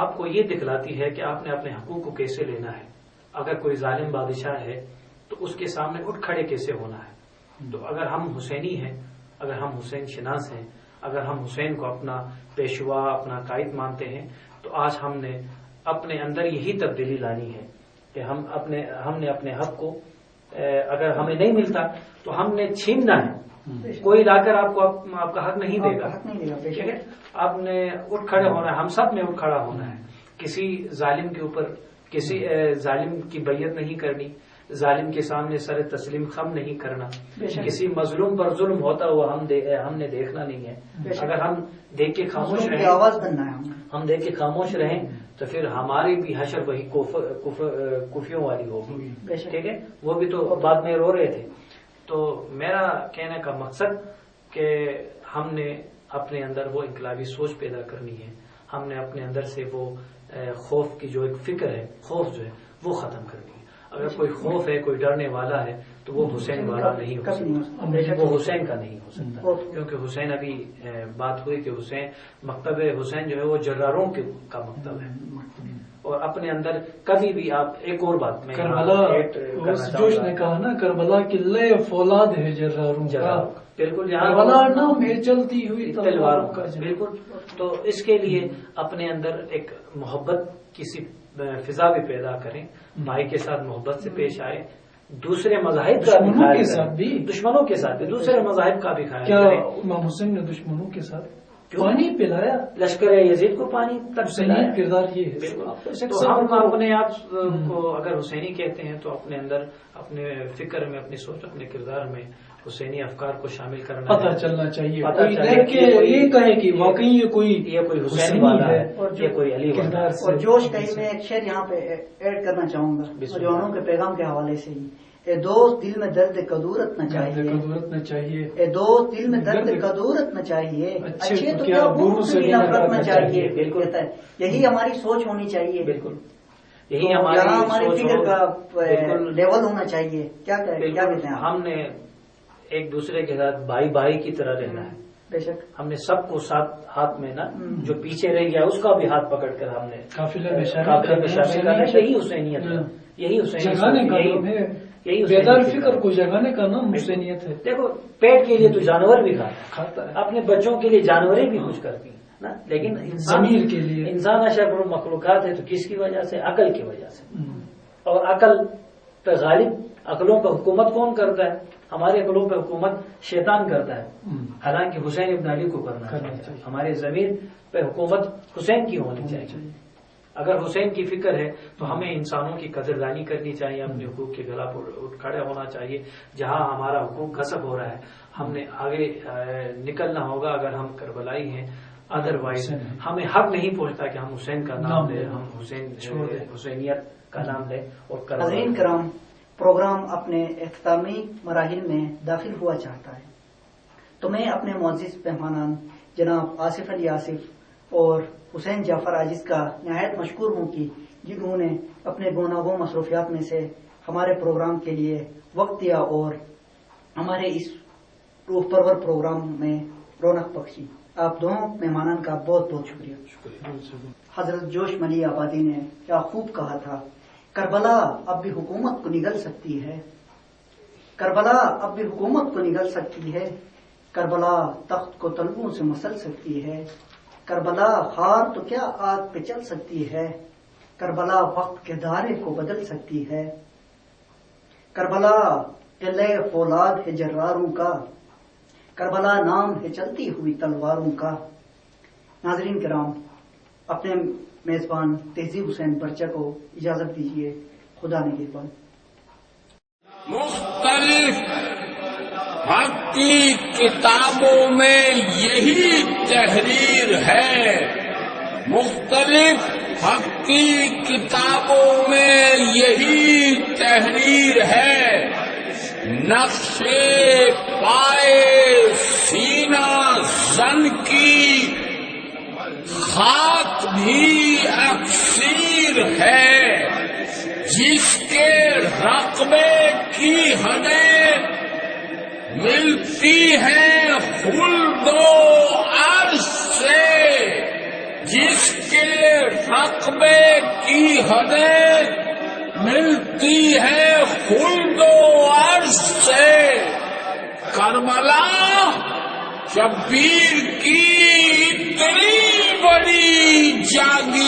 آپ کو یہ دکھلاتی ہے کہ آپ نے اپنے حقوق کو کیسے لینا ہے۔ اگر کوئی ظالم بادشاہ ہے تو اس کے سامنے اٹھ کھڑے کیسے ہونا ہے۔ تو اگر ہم حسینی ہیں، اگر ہم حسین شناس ہیں، اگر ہم حسین کو اپنا پیشوا، اپنا قائد مانتے ہیں، تو آج ہم نے اپنے اندر یہی تبدیلی لانی ہے کہ ہم نے اپنے حق کو، اگر ہمیں نہیں ملتا تو ہم نے چھیننا ہے۔ کوئی لا کر آپ کو آپ کا حق نہیں دے گا، ٹھیک ہے؟ آپ نے اٹھ کھڑے ہونا ہے، ہم سب نے اٹھ کھڑا ہونا ہے۔ کسی ظالم کے اوپر، کسی ظالم کی بیعت نہیں کرنی، ظالم کے سامنے سر تسلیم خم نہیں کرنا، کسی مظلوم پر ظلم ہوتا ہوا ہم نے دیکھنا نہیں ہے۔ اگر ہم دیکھ کے خاموش رہیں، آواز بننا ہے، ہم دیکھ کے خاموش رہیں تو پھر ہماری بھی حشر وہی کفیوں والی ہوگی، ٹھیک ہے؟ وہ بھی تو بعد میں رو رہے تھے۔ تو میرا کہنے کا مقصد کہ ہم نے اپنے اندر وہ انقلابی سوچ پیدا کرنی ہے، ہم نے اپنے اندر سے وہ خوف کی جو ایک فکر ہے، خوف جو ہے وہ ختم کرنی ہے۔ اگر کوئی خوف ہے، کوئی ڈرنے والا ہے تو وہ حسین والا نہیں ہو سکتا، وہ حسین کا نہیں ہو سکتا، کیونکہ حسین، ابھی بات ہوئی کہ حسین، مکتب حسین جو ہے وہ جراروں کا مکتب ہے، اور اپنے اندر کبھی بھی آپ، ایک اور بات میں کربلا، جوش نے کہا نا، کربلا کی لے فولاد ہے جراروں کا، بالکل، کربلا نام ہے چلتی ہوئی تلواروں کا، بالکل۔ تو اس کے لیے اپنے اندر ایک محبت کی سی فضا بھی پیدا کریں، بھائی کے ساتھ محبت سے پیش آئے، دوسرے مذاہب کا بھی خیال کریں، دشمنوں کے ساتھ بھی، دوسرے مذاہب کا بھی خیال کیا کریں۔ امام حسین نے دشمنوں کے ساتھ پانی پلایا؟ لشکر یزید کو پانی تک پلایا، کردار یہ ہے۔ بالکل۔ تو ہم اپنے آپ کو اگر حسینی کہتے ہیں تو اپنے اندر، اپنے فکر میں، اپنی سوچ، اپنے کردار میں حسینی افکار کو شامل کرنا، پتہ چلنا چاہیے، کوئی دیکھ کے یہ کہے کہ واقعی یہ کوئی حسین والا ہے اور یہ کوئی علی والا ہے۔ اور جوش کہیں میں ایک شعر یہاں پہ ایڈ کرنا چاہوں گا نوجوانوں کے پیغام کے حوالے سے ہی۔ اے دوست دل میں درد کدورت نہ چاہیے، اے دوست دل میں درد کدورت نہ چاہیے، اچھے تو کیا بروں سے بھی نفرت نہ چاہیے۔ بالکل، یہی ہماری سوچ ہونی چاہیے، بالکل یہی ہماری فکر کا لیول ہونا چاہیے۔ کیا کہتے ہیں ہم نے ایک دوسرے کے ساتھ بھائی بھائی کی طرح رہنا ہے، بے شک۔ ہم نے سب کو ساتھ ہاتھ میں نا، جو پیچھے رہ گیا اس کا بھی ہاتھ پکڑ کر ہم نے قافلے میں شامل کرنا ہے۔ یہی حسینیت ہے، یہی حسینیت، یہی بیدار فکر کو جگانے کا نام حسینیت ہے۔ دیکھو، پیٹ کے لیے تو جانور بھی کھاتا ہے، اپنے بچوں کے لیے جانوریں بھی کچھ کرتی ہیں نا، لیکن ضمیر کے لیے انسان اشرف المخلوقات ہے تو کس کی وجہ سے؟ عقل کی وجہ سے۔ اور عقل پہ غالب، عقلوں پہ حکومت کون کرتا ہے؟ ہمارے عقلوں پہ حکومت شیطان کرتا ہے، حالانکہ حسین ابن علی کو کرنا چاہیے۔ ہمارے ضمیر پہ حکومت حسین کی ہونی چاہیے۔ اگر حسین کی فکر ہے تو ہمیں انسانوں کی قدردانی کرنی چاہیے، اپنے حقوق کے خلاف اٹھ کھڑے ہونا چاہیے۔ جہاں ہمارا حقوق غصب ہو رہا ہے ہم نے آگے نکلنا ہوگا، اگر ہم کربلائی ہیں۔ ادروائز ہمیں حق نہیں پہنچتا کہ ہم حسین کا نام لیں، ہم حسینیت کا نام لیں۔ اور حضرین کرام، پروگرام اپنے اختتامی مراحل میں داخل ہوا چاہتا ہے، تو میں اپنے معزز مہمانان جناب آصف علی آصف اور حسین جعفر عاجز کا نہایت مشکور ہوں کہ جنہوں نے اپنے گوناگوں مصروفیات میں سے ہمارے پروگرام کے لیے وقت دیا اور ہمارے اس روح پرور پروگرام میں رونق بخشی۔ آپ دونوں مہمانان کا بہت بہت شکریہ۔ حضرت جوش ملی آبادی نے کیا خوب کہا تھا، کربلا اب بھی حکومت کو نگل سکتی ہے، کربلا اب بھی حکومت کو نگل سکتی ہے، کربلا تخت کو تلوؤں سے مسل سکتی ہے، کربلا خار تو کیا آگ پہ چل سکتی ہے، کربلا وقت کے دھارے کو بدل سکتی ہے، کربلا قلعہ فولاد ہے جراروں کا، کربلا نام ہے چلتی ہوئی تلواروں کا۔ ناظرین کرام، اپنے میزبان تہذیب حسین برچہ کو اجازت دیجیے، خدا نگہبان۔ مختلف حق کی کتابوں میں یہی تحریر ہے، مختلف حق کی کتابوں میں یہی تحریر ہے۔ نقش پائے سینہ زن کی خاک بھی اکثیر ہے، جس کے رقبے کی حدیں ملتی ہیں خلد و عرش سے، جس کے رقبے کی حدیں ملتی ہے خلد و عرش سے۔ کربلا شبیر کی اتنی بڑی جاگیر